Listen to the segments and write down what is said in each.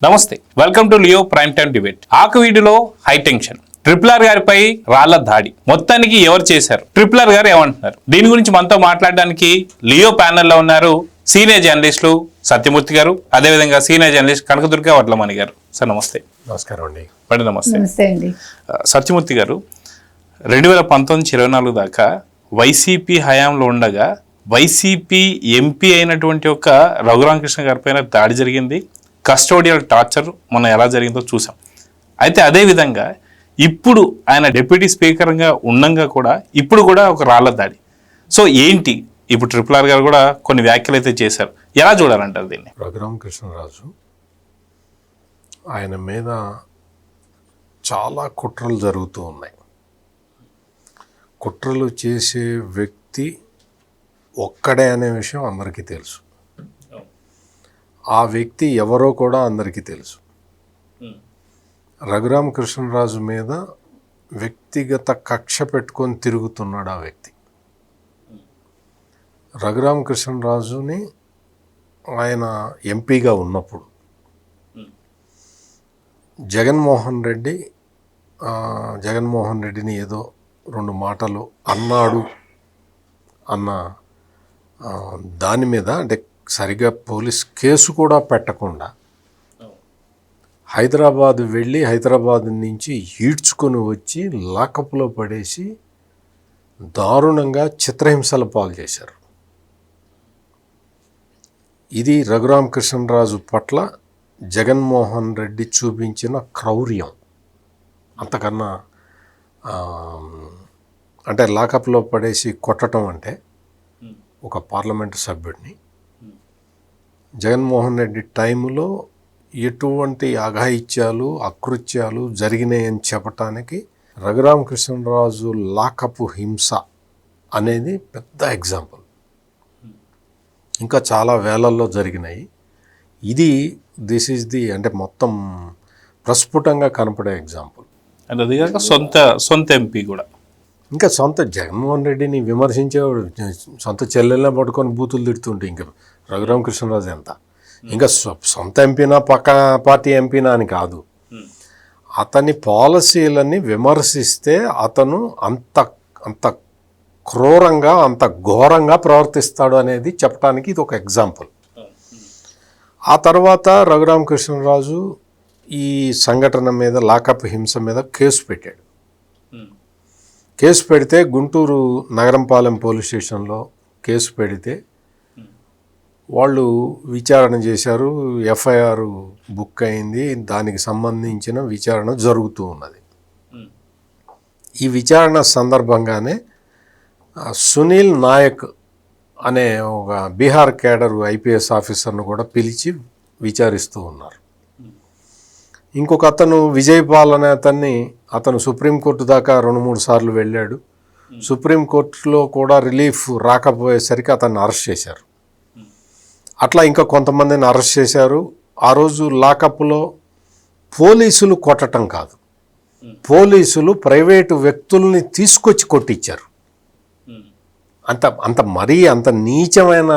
నమస్తే, welcome to Leo prime time debate. ఆకు వీడియోలో హై టెన్షన్, ట్రిపుల్ గారిపై రాళ్ల దాడి మొత్తానికి ఎవరు చేశారు, ట్రిపుల్ గారు ఏమంటున్నారు? దీని గురించి మనతో మాట్లాడడానికి లియో ప్యానెల్లో ఉన్నారు సీనియర్ జర్నలిస్టులు సత్యమూర్తి గారు, అదేవిధంగా సీనియర్ జర్నలిస్ట్ కనకదుర్గ వడ్లమణి గారు. సార్ నమస్తే. నమస్కారం అండి. నమస్తే అండి. సత్యమూర్తి గారు, 2019-24 దాకా వైసీపీ హయాంలో ఉండగా వైసీపీ ఎంపీ అయినటువంటి ఒక రఘురామకృష్ణ గారి పైన దాడి జరిగింది. కస్టోడియల్ టార్చర్ మనం ఎలా జరిగిందో చూసాం. అయితే అదేవిధంగా ఇప్పుడు ఆయన డిప్యూటీ స్పీకర్గా ఉండంగా కూడా ఇప్పుడు కూడా ఒక రాళ్ల దాడి. సో ఏంటి, ఇప్పుడు ట్రిపుల్ గారు కూడా కొన్ని వ్యాఖ్యలు అయితే చేశారు, ఎలా చూడాలంటారు దీన్ని? రఘురామకృష్ణరాజు ఆయన మీద చాలా కుట్రలు జరుగుతూ ఉన్నాయి. కుట్రలు చేసే వ్యక్తి ఒక్కడే అనే విషయం అందరికీ తెలుసు. ఆ వ్యక్తి ఎవరో కూడా అందరికీ తెలుసు. రఘురామకృష్ణరాజు మీద వ్యక్తిగత కక్ష పెట్టుకొని తిరుగుతున్నాడు ఆ వ్యక్తి. రఘురామకృష్ణరాజుని ఆయన ఎంపీగా ఉన్నప్పుడు జగన్మోహన్ రెడ్డిని ఏదో 2 మాటలు అన్నాడు అన్న దాని మీద, అంటే సరిగా పోలీస్ కేసు కూడా పెట్టకుండా హైదరాబాద్ వెళ్ళి హైదరాబాద్ నుంచి ఈడ్చుకొని వచ్చి లాకప్లో పడేసి దారుణంగా చిత్రహింసల పాలు చేశారు. ఇది రఘురామకృష్ణరాజు పట్ల జగన్మోహన్ రెడ్డి చూపించిన క్రౌర్యం. అంతకన్నా అంటే లాకప్లో పడేసి కొట్టడం అంటే ఒక పార్లమెంటు సభ్యుడిని జగన్మోహన్ రెడ్డి టైంలో ఎటువంటి అఘాయిత్యాలు అకృత్యాలు జరిగినాయని చెప్పటానికి రఘురామకృష్ణరాజు లాకపు హింస అనేది పెద్ద ఎగ్జాంపుల్. ఇంకా చాలా వేలల్లో జరిగినాయి. ఇది దిస్ ఈజ్ ది అంటే మొత్తం ప్రస్ఫుటంగా కనపడే ఎగ్జాంపుల్. అంటే అదిగాక సొంత ఎంపీ కూడా, ఇంకా సొంత జగన్మోహన్ రెడ్డిని విమర్శించేవాడు సొంత చెల్లెల్ని పట్టుకొని బూతులు తిడుతుంటే ఇంకా రఘురామకృష్ణరాజు ఎంత, ఇంకా సొంత ఎంపీనా పక్క పార్టీ ఎంపీనా అని కాదు, అతని పాలసీలని విమర్శిస్తే అతను అంత క్రూరంగా అంత ఘోరంగా ప్రవర్తిస్తాడు అనేది చెప్పడానికి ఇది ఒక ఎగ్జాంపుల్. ఆ తర్వాత రఘురామకృష్ణరాజు ఈ సంఘటన మీద లాకప్ హింస మీద కేసు పెట్టాడు. కేసు పెడితే గుంటూరు నగరంపాలెం పోలీస్ స్టేషన్లో కేసు పెడితే వాళ్ళు విచారణ చేశారు. ఎఫ్ఐఆర్ బుక్ అయింది, దానికి సంబంధించిన విచారణ జరుగుతూ ఉన్నది. ఈ విచారణ సందర్భంగానే సునీల్ నాయక్ అనే ఒక బీహార్ కేడర్ ఐపీఎస్ ఆఫీసర్ను కూడా పిలిచి విచారిస్తూ ఉన్నారు. ఇంకొక అతను విజయపాల్ అనే అతను సుప్రీంకోర్టు దాకా 2-3 సార్లు వెళ్ళాడు. సుప్రీంకోర్టులో కూడా రిలీఫ్ రాకపోయేసరికి అతన్ని అరెస్ట్ చేశారు. అట్లా ఇంకా కొంతమందిని అరెస్ట్ చేశారు. ఆ రోజు లాకప్లో పోలీసులు కొట్టడం కాదు, పోలీసులు ప్రైవేటు వ్యక్తుల్ని తీసుకొచ్చి కొట్టించారు. అంత మరీ అంత నీచమైన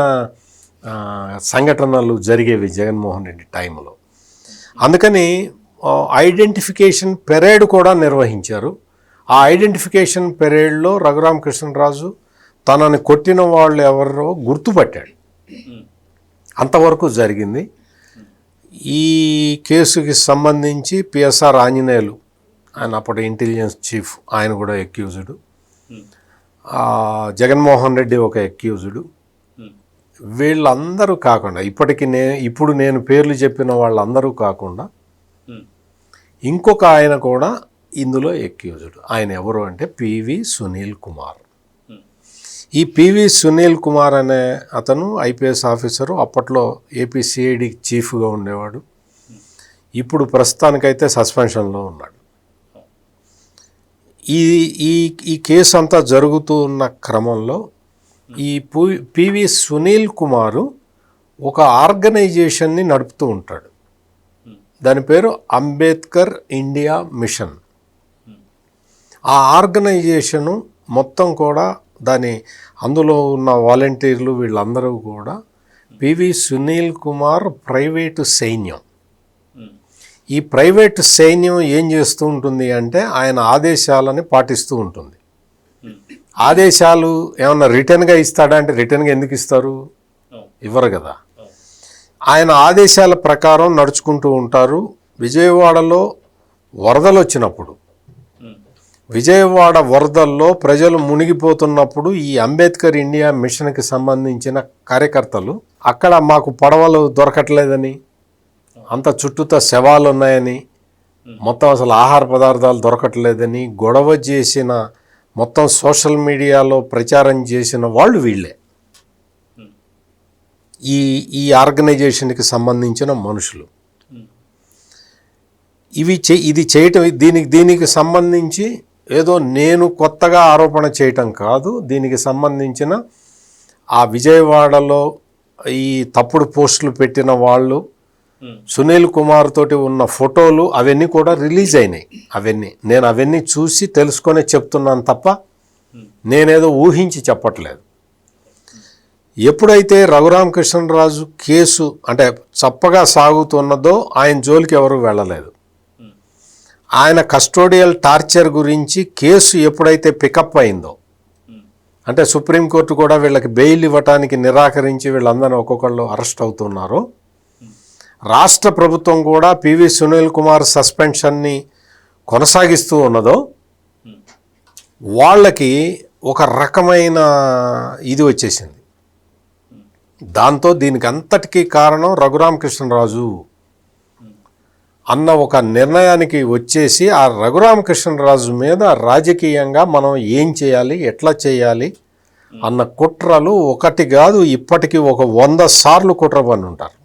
సంఘటనలు జరిగేవి జగన్మోహన్ రెడ్డి టైంలో. అందుకని ఐడెంటిఫికేషన్ పెరేడ్ కూడా నిర్వహించారు. ఆ ఐడెంటిఫికేషన్ పెరేడ్లో రఘురామకృష్ణరాజు తనని కొట్టిన వాళ్ళు ఎవరో గుర్తుపట్టాడు. అంతవరకు జరిగింది. ఈ కేసుకి సంబంధించి పిఎస్ఆర్ ఆంజనేయులు, ఆయన అప్పటి ఇంటెలిజెన్స్ చీఫ్, ఆయన కూడా ఎక్యూజ్డ్. జగన్మోహన్ రెడ్డి ఒక ఎక్యూజ్డ్. వీళ్ళందరూ కాకుండా ఇప్పుడు నేను పేర్లు చెప్పిన వాళ్ళందరూ కాకుండా ఇంకొక ఆయన కూడా ఇందులో ఎక్యూజ్డ్. ఆయన ఎవరు అంటే పివి సునీల్ కుమార్. ఈ పివి సునీల్ కుమార్ అనే అతను ఐపీఎస్ ఆఫీసరు, అప్పట్లో ఏపీసీఐడి చీఫ్గా ఉండేవాడు. ఇప్పుడు ప్రస్తుతానికైతే సస్పెన్షన్లో ఉన్నాడు. ఈ కేసు అంతా జరుగుతూ ఉన్న క్రమంలో ఈ పివి సునీల్ కుమారు ఒక ఆర్గనైజేషన్ని నడుపుతూ ఉంటాడు. దాని పేరు అంబేద్కర్ ఇండియా మిషన్. ఆ ఆర్గనైజేషను మొత్తం కూడా అందులో ఉన్న వాలంటీర్లు వీళ్ళందరూ కూడా పివి సునీల్ కుమార్ ప్రైవేటు సైన్యం. ఈ ప్రైవేట్ సైన్యం ఏం చేస్తూ ఉంటుంది అంటే ఆయన ఆదేశాలని పాటిస్తూ ఉంటుంది. ఆదేశాలు ఏమన్నా రిటర్న్గా ఇస్తాడా అంటే రిటర్న్గా ఎందుకు ఇస్తారు? ఇవ్వరు కదా. ఆయన ఆదేశాల ప్రకారం నడుచుకుంటూ ఉంటారు. విజయవాడలో వరదలు వచ్చినప్పుడు, విజయవాడ వరదల్లో ప్రజలు మునిగిపోతున్నప్పుడు ఈ అంబేద్కర్ ఇండియా మిషన్కి సంబంధించిన కార్యకర్తలు అక్కడ మాకు పడవలు దొరకట్లేదని, అంత చుట్టూతా శవాలు ఉన్నాయని, మొత్తం అసలు ఆహార పదార్థాలు దొరకట్లేదని గొడవ చేసిన, మొత్తం సోషల్ మీడియాలో ప్రచారం చేసిన వాళ్ళు వీళ్ళే. ఈ ఆర్గనైజేషన్కి సంబంధించిన మనుషులు. ఇది చేయటం, దీనికి సంబంధించి ఏదో నేను కొత్తగా ఆరోపణ చేయటం కాదు. దీనికి సంబంధించిన ఆ విజయవాడలో ఈ తప్పుడు పోస్టులు పెట్టిన వాళ్ళు, సునీల్ కుమార్ తోటి ఉన్న ఫోటోలు అవన్నీ కూడా రిలీజ్ అయినాయి. నేను అవన్నీ చూసి తెలుసుకొని చెప్తున్నాను తప్ప నేనేదో ఊహించి చెప్పట్లేదు. ఎప్పుడైతే రఘురామకృష్ణరాజు కేసు అంటే చప్పగా సాగుతున్నదో ఆయన జోలికి ఎవరు వెళ్ళలేదు. ఆయన కస్టోడియల్ టార్చర్ గురించి కేసు ఎప్పుడైతే పికప్ అయిందో, అంటే సుప్రీంకోర్టు కూడా వీళ్ళకి బెయిల్ ఇవ్వటానికి నిరాకరించి వీళ్ళందరూ ఒక్కొక్కళ్ళు అరెస్ట్ అవుతున్నారో, రాష్ట్ర ప్రభుత్వం కూడా పివి సునీల్ కుమార్ సస్పెన్షన్ని కొనసాగిస్తూ ఉన్నదో, వాళ్ళకి ఒక రకమైన ఇది వచ్చేసింది. దాంతో దీనికి అంతటికీ కారణం రఘురామకృష్ణరాజు అన్న ఒక నిర్ణయానికి వచ్చేసి ఆ రఘురామకృష్ణరాజు మీద రాజకీయంగా మనం ఏం చేయాలి, ఎట్లా చేయాలి అన్న కుట్రలు ఒకటి కాదు, ఇప్పటికీ ఒక 100 సార్లు కుట్ర పని ఉంటారు.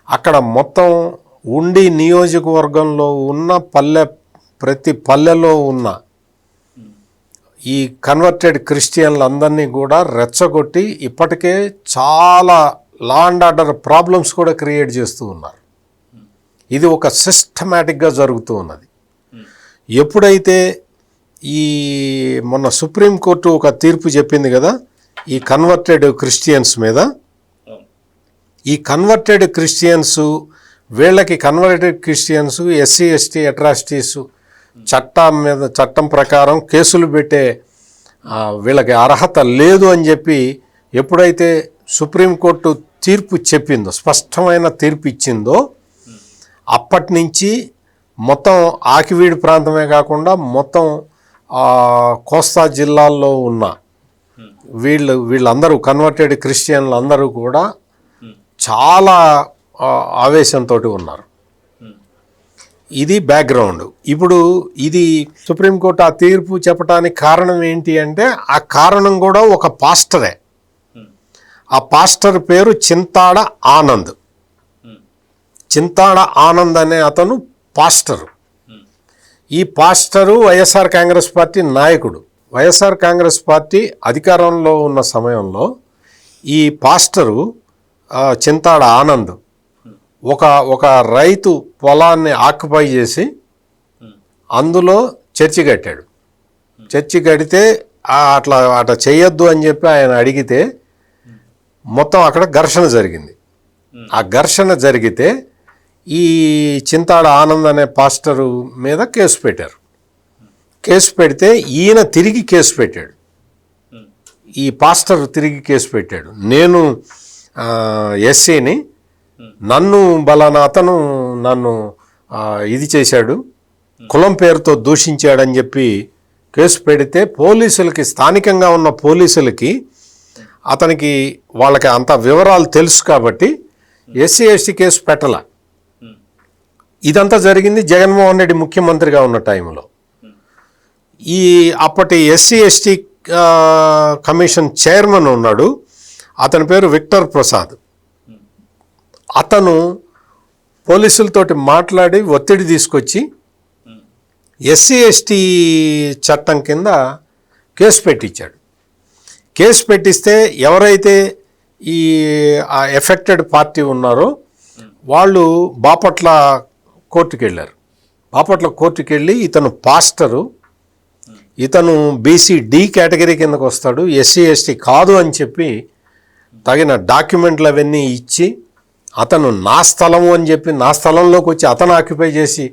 అక్కడ మొత్తం ఉండి నియోజకవర్గంలో ఉన్న ప్రతి పల్లెలో ఉన్న ఈ కన్వర్టెడ్ క్రిస్టియన్లందరినీ కూడా రెచ్చగొట్టి ఇప్పటికే చాలా లా అండ్ ఆర్డర్ ప్రాబ్లమ్స్ కూడా క్రియేట్ చేస్తూ ఉన్నారు. ఇది ఒక సిస్టమేటిక్గా జరుగుతూ ఉన్నది. ఎప్పుడైతే ఈ మొన్న సుప్రీంకోర్టు ఒక తీర్పు చెప్పింది కదా ఈ కన్వర్టెడ్ క్రిస్టియన్స్ మీద, ఈ కన్వర్టెడ్ క్రిస్టియన్స్ వీళ్ళకి converted Christians SC ST atrocities చట్టం ప్రకారం కేసులు పెట్టే వీళ్ళకి అర్హత లేదు అని చెప్పి ఎప్పుడైతే సుప్రీంకోర్టు తీర్పు చెప్పిందో, స్పష్టమైన తీర్పు ఇచ్చిందో, అప్పటి నుంచి మొత్తం ఆకివీడు ప్రాంతమే కాకుండా మొత్తం కోస్తా జిల్లాల్లో ఉన్న వీళ్ళందరూ కన్వర్టెడ్ క్రిస్టియన్లు అందరూ కూడా చాలా ఆవేశంతో ఉన్నారు. ఇది బ్యాక్గ్రౌండ్. ఇప్పుడు ఇది సుప్రీంకోర్టు ఆ తీర్పు చెప్పడానికి కారణం ఏంటి అంటే ఆ కారణం కూడా ఒక పాస్టరే. ఆ పాస్టర్ పేరు చింతాడ ఆనంద్. చింతాడ ఆనంద్ అనే అతను పాస్టరు. ఈ పాస్టరు వైఎస్ఆర్ కాంగ్రెస్ పార్టీ నాయకుడు. వైఎస్ఆర్ కాంగ్రెస్ పార్టీ అధికారంలో ఉన్న సమయంలో ఈ పాస్టరు చింతాడ ఆనంద్ ఒక రైతు పొలాన్ని ఆక్యుపై చేసి అందులో చర్చి కట్టాడు. చర్చి కడితే అట్లా చేయొద్దు అని చెప్పి ఆయన అడిగితే మొత్తం అక్కడ ఘర్షణ జరిగింది. ఆ ఘర్షణ జరిగితే ఈ చింతాడ ఆనంద్ అనే పాస్టరు మీద కేసు పెట్టారు. కేసు పెడితే ఈయన తిరిగి కేసు పెట్టాడు. ఈ పాస్టర్ తిరిగి కేసు పెట్టాడు. నేను ఎస్సీని, నన్ను బలానా అతను నన్ను ఇది చేశాడు, కులం పేరుతో దూషించాడని చెప్పి కేసు పెడితే పోలీసులకి, స్థానికంగా ఉన్న పోలీసులకి అతనికి వాళ్ళకి అంత వివరాలు తెలుసు కాబట్టి ఎస్సీ ఎస్టీ కేసు పెట్టాల. ఇదంతా జరిగింది జగన్మోహన్ రెడ్డి ముఖ్యమంత్రిగా ఉన్న టైంలో. ఈ అప్పటి ఎస్సీ ఎస్టీ కమిషన్ చైర్మన్ ఉన్నాడు, అతని పేరు విక్టర్ ప్రసాద్. అతను పోలీసులతోటి మాట్లాడి ఒత్తిడి తీసుకొచ్చి ఎస్సీ ఎస్టీ చట్టం కింద కేసు పెట్టించాడు. కేసు పెట్టిస్తే ఎవరైతే ఈ ఎఫెక్టెడ్ పార్టీ ఉన్నారో వాళ్ళు బాపట్ల కోర్టుకు వెళ్ళారు. బాపట్ల కోర్టుకు వెళ్ళి ఇతను పాస్టరు, ఇతను బీసీ డి కేటగిరీ కిందకు వస్తాడు, ఎస్సీ ఎస్టీ కాదు అని చెప్పి తగిన డాక్యుమెంట్లు అవన్నీ ఇచ్చి అతను నా స్థలము అని చెప్పి నా స్థలంలోకి వచ్చి అతను ఆక్యుపై చేసి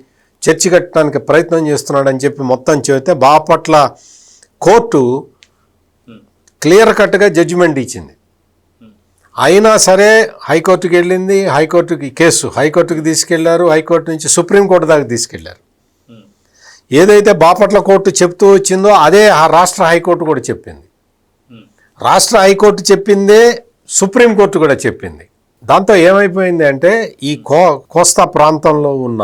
చర్చి కట్టడానికి ప్రయత్నం చేస్తున్నాడని చెప్పి మొత్తం చెబితే బాపట్ల కోర్టు క్లియర్ కట్గా జడ్జిమెంట్ ఇచ్చింది. అయినా సరే హైకోర్టుకి వెళ్ళింది, హైకోర్టుకి కేసు హైకోర్టుకి తీసుకెళ్లారు, హైకోర్టు నుంచి సుప్రీంకోర్టు దాకా తీసుకెళ్లారు. ఏదైతే బాపట్ల కోర్టు చెప్తూ వచ్చిందో అదే ఆ రాష్ట్ర హైకోర్టు కూడా చెప్పింది. రాష్ట్ర హైకోర్టు చెప్పిందే సుప్రీంకోర్టు కూడా చెప్పింది. దాంతో ఏమైపోయింది అంటే ఈ కోస్తా ప్రాంతంలో ఉన్న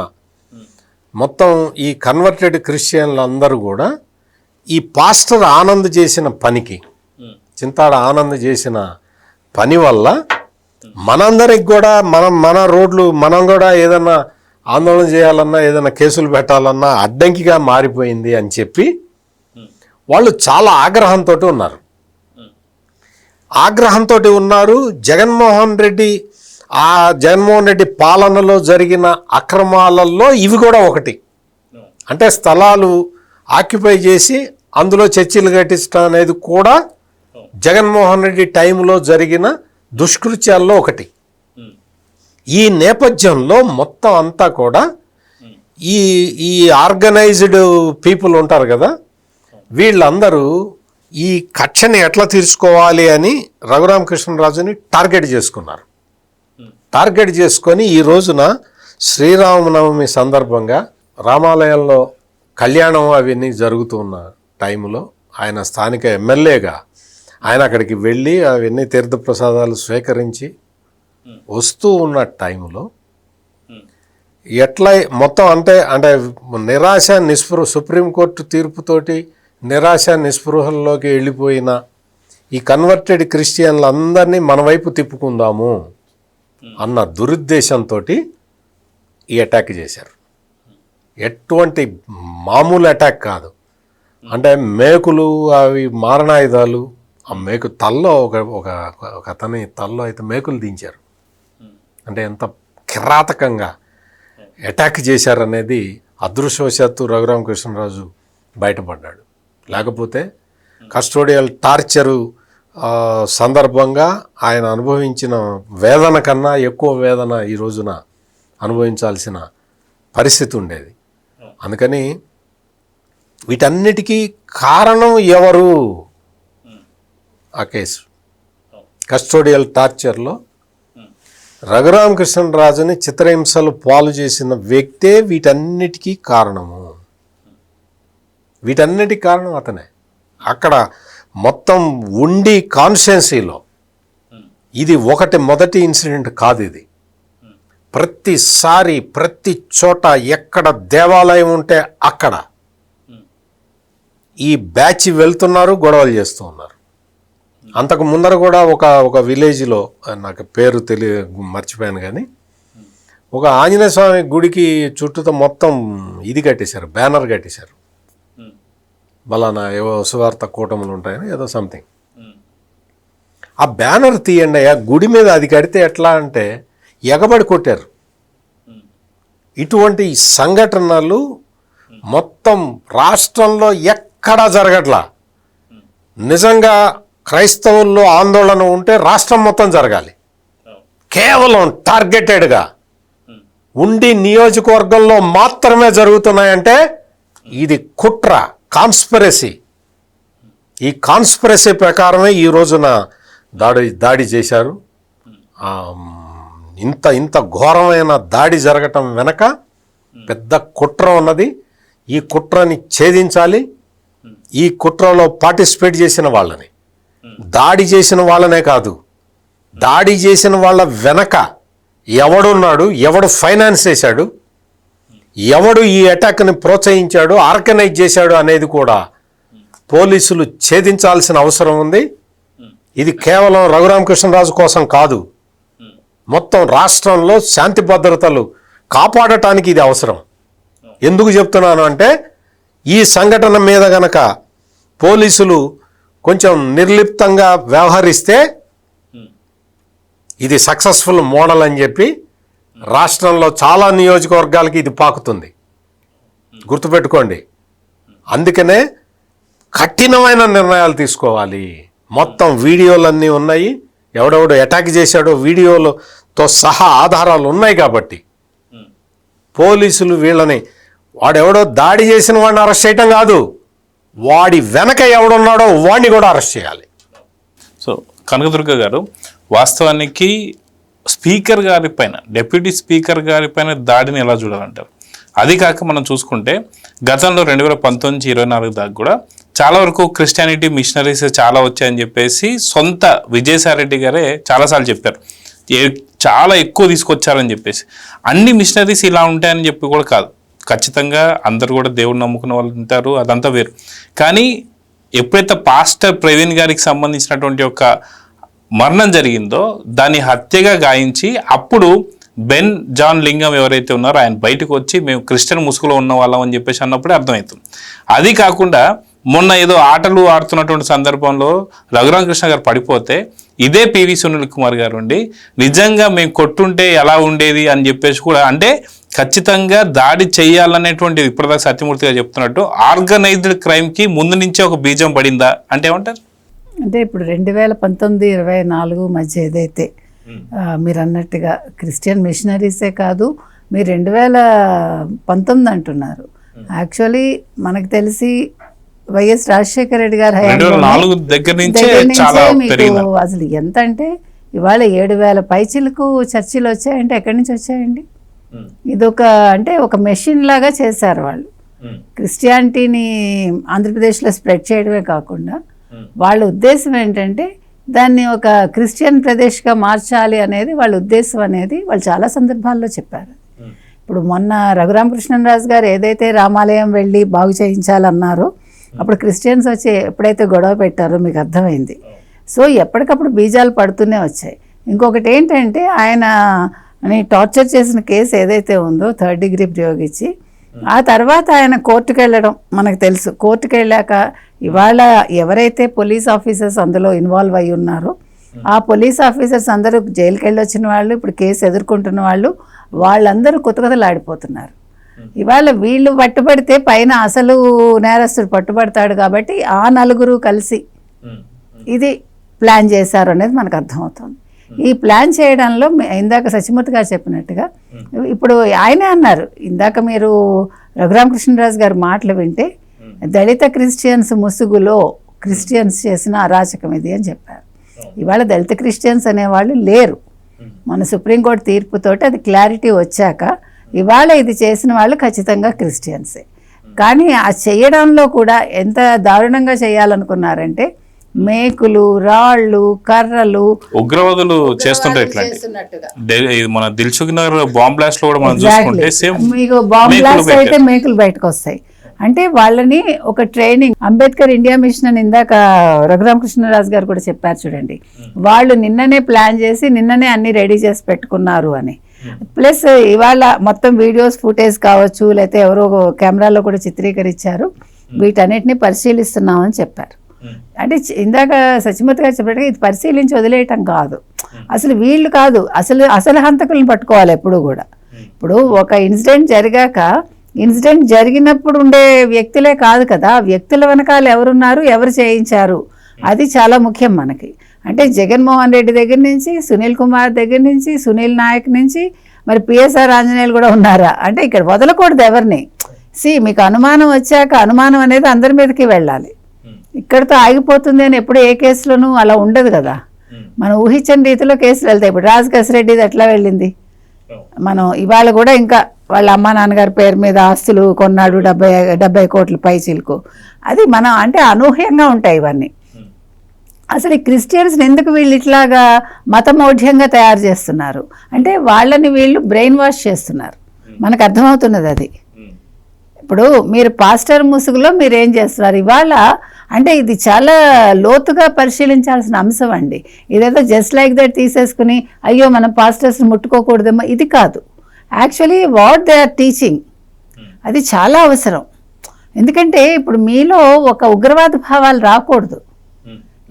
మొత్తం ఈ కన్వర్టెడ్ క్రిస్టియన్లందరూ కూడా ఈ పాస్టర్ ఆనంద్ చేసిన పనికి, చింతాడ ఆనంద్ చేసిన పని వల్ల మనందరికి కూడా మన రోడ్లు మనం కూడా ఏదన్నా ఆందోళన చేయాలన్నా ఏదైనా కేసులు పెట్టాలన్నా అడ్డంకిగా మారిపోయింది అని చెప్పి వాళ్ళు చాలా ఆగ్రహంతో ఉన్నారు. జగన్మోహన్ రెడ్డి పాలనలో జరిగిన అక్రమాలలో ఇవి కూడా ఒకటి. అంటే స్థలాలు ఆక్యుపై చేసి అందులో చర్చిలు కట్టించడం అనేది కూడా జగన్మోహన్ రెడ్డి టైంలో జరిగిన దుష్కృత్యాల్లో ఒకటి. ఈ నేపథ్యంలో మొత్తం అంతా కూడా ఈ ఆర్గనైజ్డ్ పీపుల్ ఉంటారు కదా, వీళ్ళందరూ ఈ కక్షని ఎట్లా తీర్చుకోవాలి అని రఘురామకృష్ణరాజుని టార్గెట్ చేసుకున్నారు. టార్గెట్ చేసుకొని ఈ రోజున శ్రీరామనవమి సందర్భంగా రామాలయంలో కళ్యాణం అవన్నీ జరుగుతున్న టైంలో ఆయన స్థానిక ఎమ్మెల్యేగా ఆయన అక్కడికి వెళ్ళి అవన్నీ తీర్థప్రసాదాలు స్వీకరించి వస్తూ ఉన్న టైంలో ఎట్లా మొత్తం అంటే నిరాశ సుప్రీంకోర్టు తీర్పుతోటి నిరాశ నిస్పృహల్లోకి వెళ్ళిపోయిన ఈ కన్వర్టెడ్ క్రిస్టియన్లందరినీ మన వైపు తిప్పుకుందాము అన్న దురుద్దేశంతో ఈ అటాక్ చేశారు. ఎటువంటి మామూలు అటాక్ కాదు. అంటే మేకులు అవి మారణాయుధాలు, ఆ మేకు తల్లో ఒక అతని తల్లో అయితే మేకులు దించారు. అంటే ఎంత కిరాతకంగా అటాక్ చేశారనేది అదృష్టవశాత్తు రఘురామకృష్ణరాజు బయటపడ్డాడు. లేకపోతే కస్టోడియల్ టార్చరు సందర్భంగా ఆయన అనుభవించిన వేదన కన్నా ఎక్కువ వేదన ఈ రోజున అనుభవించాల్సిన పరిస్థితి ఉండేది. అందుకని వీటన్నిటికీ కారణం ఎవరు? ఆ కేసు కస్టోడియల్ టార్చర్లో రఘురామకృష్ణరాజుని చిత్రహింసలు పాలు చేసిన వ్యక్తే వీటన్నిటికీ కారణము. వీటన్నిటికీ కారణం అతనే. అక్కడ మొత్తం ఉండి కాన్స్టిట్యున్సీలో ఇది మొదటి ఇన్సిడెంట్ కాదు. ఇది ప్రతిసారి ప్రతి చోట ఎక్కడ దేవాలయం ఉంటే అక్కడ ఈ బ్యాచ్ వెళ్తున్నారు, గొడవలు చేస్తూ ఉన్నారు. అంతకు ముందర కూడా ఒక విలేజ్లో, నాకు పేరు మర్చిపోయాను కానీ, ఒక ఆంజనేయ స్వామి గుడికి చుట్టూతో మొత్తం ఇది కట్టేశారు, బ్యానర్ కట్టేశారు. బలానా ఏవో సువార్త కూటములు ఉంటాయని ఏదో సంథింగ్. ఆ బ్యానర్ తీయండి అయ్యా, గుడి మీద అది కడితే ఎట్లా అంటే ఎగబడి కొట్టారు. ఇటువంటి సంఘటనలు మొత్తం రాష్ట్రంలో ఎక్కడా జరగట్లా. నిజంగా క్రైస్తవుల్లో ఆందోళన ఉంటే రాష్ట్రం మొత్తం జరగాలి. కేవలం టార్గెటెడ్గా ఉండి నియోజకవర్గంలో మాత్రమే జరుగుతున్నాయంటే ఇది కుట్ర, కాన్స్పిరసీ. ఈ కాన్స్పిరసీ ప్రకారమే ఈ రోజున దాడి చేశారు. ఇంత ఘోరమైన దాడి జరగటం వెనక పెద్ద కుట్ర ఉన్నది. ఈ కుట్రని ఛేదించాలి. ఈ కుట్రలో పార్టిసిపేట్ చేసిన వాళ్ళని, దాడి చేసిన వాళ్ళనే కాదు, దాడి చేసిన వాళ్ళ వెనక ఎవడున్నాడు, ఎవడు ఫైనాన్స్ చేశాడు, ఎవడు ఈ అటాక్ని ప్రోత్సహించాడు, ఆర్గనైజ్ చేశాడు అనేది కూడా పోలీసులు ఛేదించాల్సిన అవసరం ఉంది. ఇది కేవలం రఘురామకృష్ణరాజు కోసం కాదు, మొత్తం రాష్ట్రంలో శాంతి భద్రతలు కాపాడటానికి ఇది అవసరం. ఎందుకు చెప్తున్నాను అంటే, ఈ సంఘటన మీద గనక పోలీసులు కొంచెం నిర్లిప్తంగా వ్యవహరిస్తే ఇది సక్సెస్ఫుల్ మోడల్ అని చెప్పి రాష్ట్రంలో చాలా నియోజకవర్గాలకి ఇది పాకుతుంది. గుర్తుపెట్టుకోండి. అందుకనే కఠినమైన నిర్ణయాలు తీసుకోవాలి. మొత్తం వీడియోలన్నీ ఉన్నాయి. ఎవడెవడు అటాక్ చేశాడో వీడియోలో తో సహా ఆధారాలు ఉన్నాయి కాబట్టి పోలీసులు వీళ్ళని వాడెవడో దాడి చేసిన వాడిని అరెస్ట్ చేయటం కాదు, వాడి వెనక ఎవడున్నాడో వాడిని కూడా అరెస్ట్ చేయాలి. సో కనకదుర్గ గారు, వాస్తవానికి స్పీకర్ గారి పైన, డిప్యూటీ స్పీకర్ గారి పైన దాడిని ఎలా చూడాలంటారు? అది కాక మనం చూసుకుంటే గతంలో 2019-24 దాకా కూడా చాలా వరకు క్రిస్టియానిటీ మిషనరీస్ చాలా వచ్చాయని చెప్పేసి సొంత విజయసాయిరెడ్డి గారే చాలాసార్లు చెప్పారు, చాలా ఎక్కువ తీసుకొచ్చారని చెప్పేసి. అన్ని మిషనరీస్ ఇలా ఉంటాయని చెప్పి కూడా కాదు, ఖచ్చితంగా అందరు కూడా దేవుడు నమ్ముకున్న వాళ్ళు ఉంటారు, అదంతా వేరు. కానీ ఎప్పుడైతే పాస్టర్ ప్రవీణ్ గారికి సంబంధించినటువంటి ఒక మరణం జరిగిందో దాన్ని హత్యగా గాయించి అప్పుడు బెన్ జాన్ లింగం ఎవరైతే ఉన్నారో ఆయన బయటకు వచ్చి మేము క్రిస్టియన్ ముసుగులో ఉన్న వాళ్ళం అని చెప్పేసి అన్నప్పుడే అర్థమవుతుంది. అది కాకుండా మొన్న ఏదో ఆటలు ఆడుతున్నటువంటి సందర్భంలో రఘురామకృష్ణ గారు పడిపోతే ఇదే పివి సునీల్ కుమార్ గారు ఉండి నిజంగా మేము కొట్టుంటే ఎలా ఉండేది అని చెప్పేసి కూడా, అంటే ఖచ్చితంగా దాడి చేయాలనేటువంటిది ఇప్పటిదాకా సత్యమూర్తి గారు చెప్తున్నట్టు ఆర్గనైజ్డ్ క్రైమ్కి ముందు నుంచే ఒక బీజం పడిందా అంటే ఏమంటారు? అంటే ఇప్పుడు 2019-24 మధ్య ఏదైతే మీరు అన్నట్టుగా క్రిస్టియన్ మిషనరీసే కాదు, మీరు 2019 అంటున్నారు. యాక్చువల్లీ మనకు తెలిసి వైఎస్ రాజశేఖర రెడ్డి గారు దగ్గర నుంచే మీకు అసలు ఎంత అంటే ఇవాళ 7,000 పైచిలకు చర్చిలు వచ్చాయంటే ఎక్కడి నుంచి వచ్చాయండి? ఇదొక అంటే ఒక మెషిన్ లాగా చేశారు వాళ్ళు. క్రిస్టియానిటీని ఆంధ్రప్రదేశ్లో స్ప్రెడ్ చేయడమే కాకుండా వాళ్ళ ఉద్దేశం ఏంటంటే దాన్ని ఒక క్రిస్టియన్ ప్రదేశ్గా మార్చాలి అనేది వాళ్ళ ఉద్దేశం అనేది వాళ్ళు చాలా సందర్భాల్లో చెప్పారు. ఇప్పుడు మొన్న రఘురామకృష్ణరాజు గారు ఏదైతే రామాలయం వెళ్ళి బాగు చేయించాలన్నారో అప్పుడు క్రిస్టియన్స్ వచ్చి ఎప్పుడైతే గొడవ పెట్టారో మీకు అర్థమైంది. సో ఎప్పటికప్పుడు బీజాలు పడుతూనే వచ్చాయి. ఇంకొకటి ఏంటంటే ఆయన టార్చర్ చేసిన కేసు ఏదైతే ఉందో 3rd డిగ్రీ ప్రయోగించి ఆ తర్వాత ఆయన కోర్టుకు వెళ్ళడం మనకు తెలుసు. కోర్టుకు వెళ్ళాక ఇవాళ ఎవరైతే పోలీస్ ఆఫీసర్స్ అందులో ఇన్వాల్వ్ అయి ఉన్నారో ఆ పోలీస్ ఆఫీసర్స్ అందరూ జైలుకి వెళ్ళి వచ్చిన వాళ్ళు, ఇప్పుడు కేసు ఎదుర్కొంటున్న వాళ్ళు, వాళ్ళందరూ కొత్తలాడిపోతున్నారు. ఇవాళ వీళ్ళు పట్టుబడితే పైన అసలు నేరస్తుడు పట్టుబడతాడు కాబట్టి ఆ నలుగురు కలిసి ఇది ప్లాన్ చేశారు అనేది మనకు అర్థమవుతుంది. ఈ ప్లాన్ చేయడంలో ఇందాక సత్యమూర్తి గారు చెప్పినట్టుగా ఇప్పుడు ఆయనే అన్నారు, ఇందాక మీరు రఘురామకృష్ణరాజు గారి మాటలు వింటే దళిత క్రిస్టియన్స్ ముసుగులో క్రిస్టియన్స్ చేసిన అరాచకం ఇది అని చెప్పారు. ఇవాళ దళిత క్రిస్టియన్స్ అనేవాళ్ళు లేరు. మన సుప్రీంకోర్టు తీర్పుతోటి అది క్లారిటీ వచ్చాక ఇవాళ ఇది చేసిన వాళ్ళు ఖచ్చితంగా క్రిస్టియన్సే. కానీ ఆ చేయడంలో కూడా ఎంత దారుణంగా చేయాలనుకున్నారంటే మేకులు, రాళ్ళు, కర్రలు ఉగ్రవాదులు చేస్తున్నట్టుగా. మన దిల్సుఖ్ నగర్ బాంబ్ బ్లాస్ట్ లో కూడా మనం చూసుకుంటే సేమ్ మీకు బాంబ్ బ్లాస్ట్ అయితే మేకులు బయటకు వస్తాయి. అంటే వాళ్ళని ఒక ట్రైనింగ్ అంబేద్కర్ ఇండియా మిషన్ అని ఇందాక రఘురామకృష్ణరాజు గారు కూడా చెప్పారు చూడండి, వాళ్ళు నిన్ననే ప్లాన్ చేసి నిన్ననే అన్ని రెడీ చేసి పెట్టుకున్నారు అని. ప్లస్ ఇవాళ మొత్తం వీడియోస్ ఫుటేజ్ కావచ్చు, లేకపోతే ఎవరో కెమెరాలో కూడా చిత్రీకరించారు, వీటన్నిటిని పరిశీలిస్తున్నామని చెప్పారు. అంటే ఇందాక సత్యమూర్తి గారు చెప్పినట్టుగా ఇది పరిశీలించి వదిలేయటం కాదు, అసలు వీళ్ళు కాదు, అసలు హంతకులను పట్టుకోవాలి ఎప్పుడు కూడా. ఇప్పుడు ఒక ఇన్సిడెంట్ జరిగాక ఇన్సిడెంట్ జరిగినప్పుడు ఉండే వ్యక్తులే కాదు కదా, వ్యక్తుల వెనకాల ఎవరున్నారు, ఎవరు చేయించారు, అది చాలా ముఖ్యం మనకి. అంటే జగన్మోహన్ రెడ్డి దగ్గర నుంచి, సునీల్ కుమార్ దగ్గర నుంచి, సునీల్ నాయక్ నుంచి, మరి పిఎస్ఆర్ ఆంజనేయులు కూడా ఉన్నారా అంటే ఇక్కడ వదలకూడదు ఎవరిని. మీకు అనుమానం వచ్చాక అనుమానం అనేది అందరి మీదకి వెళ్ళాలి, ఇక్కడితో ఆగిపోతుంది అని ఎప్పుడు ఏ కేసులోనూ అలా ఉండదు కదా. మనం ఊహించని రీతిలో కేసులు వెళ్తాయి. ఇప్పుడు రాజకేశ్వరెడ్డిది ఎట్లా వెళ్ళింది, మనం ఇవాళ కూడా ఇంకా వాళ్ళ అమ్మ నాన్నగారి పేరు మీద ఆస్తులు కొన్నాడు 70 కోట్ల పైచిలకు, అది మనం అంటే అనూహ్యంగా ఉంటాయి ఇవన్నీ. అసలు ఈ క్రిస్టియన్స్ని ఎందుకు వీళ్ళు ఇట్లాగా మతమౌఢ్యంగా తయారు చేస్తున్నారు అంటే వాళ్ళని వీళ్ళు బ్రెయిన్ వాష్ చేస్తున్నారు, మనకు అర్థమవుతున్నది అది. ఇప్పుడు మీరు పాస్టర్ ముసుగులో మీరు ఏం చేస్తున్నారు ఇవాళ అంటే ఇది చాలా లోతుగా పరిశీలించాల్సిన అంశం అండి. ఇదేదో జస్ట్ లైక్ దట్ తీసేసుకుని అయ్యో మనం పాస్టర్స్ని ముట్టుకోకూడదేమో ఇది కాదు. Actually what they are teaching అది చాలా అవసరం. ఎందుకంటే ఇప్పుడు మీలో ఒక ఉగ్రవాద భావాలు రాకూడదు.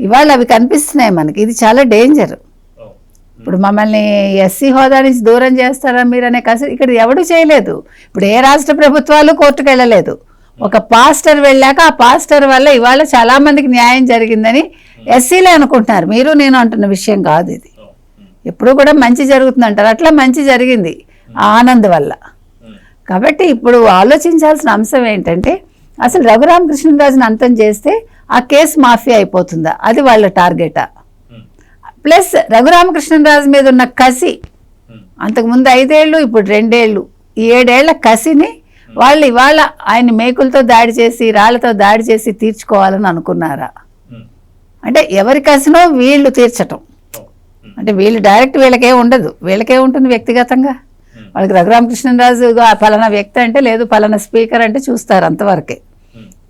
ఇవాళ అవి కనిపిస్తున్నాయి మనకి, ఇది చాలా డేంజర్. ఇప్పుడు మమ్మల్ని ఎస్సీ హోదా నుంచి దూరం చేస్తారా మీరు అనే కసి ఇక్కడ ఎవడు చేయలేదు. ఇప్పుడు ఏ రాష్ట్ర ప్రభుత్వాలు కోర్టుకు వెళ్ళలేదు. ఒక పాస్టర్ వెళ్ళాక ఆ పాస్టర్ వల్ల ఇవాళ చాలా మందికి న్యాయం జరిగిందని ఎస్సీలే అనుకుంటున్నారు. మీరు నేను అంటున్న విషయం కాదు ఇది. ఎప్పుడు కూడా మంచి జరుగుతుంది అంటారు, అట్లా మంచి జరిగింది ఆనంద్ వల్ల. కాబట్టి ఇప్పుడు ఆలోచించాల్సిన అంశం ఏంటంటే అసలు రఘురామకృష్ణరాజుని అంతం చేస్తే ఆ కేసు మాఫియా అయిపోతుందా, అది వాళ్ళ టార్గెటా? ప్లస్ రఘురామకృష్ణరాజు మీద ఉన్న కసి, అంతకుముందు 5 ఏళ్ళు ఇప్పుడు 2 ఏళ్ళు, ఈ 7 ఏళ్ల కసిని వాళ్ళు ఇవాళ ఆయన మేకులతో దాడి చేసి రాళ్లతో దాడి చేసి తీర్చుకోవాలని అనుకున్నారా? అంటే ఎవరి కసినో వీళ్ళు తీర్చటం. అంటే వీళ్ళు డైరెక్ట్ వీళ్ళకే ఉండదు, వీళ్ళకే ఉంటుంది వ్యక్తిగతంగా. వాళ్ళకి రఘురామకృష్ణరాజు పలానా వ్యక్తి అంటే లేదు, పలానా స్పీకర్ అంటే చూస్తారు అంతవరకే.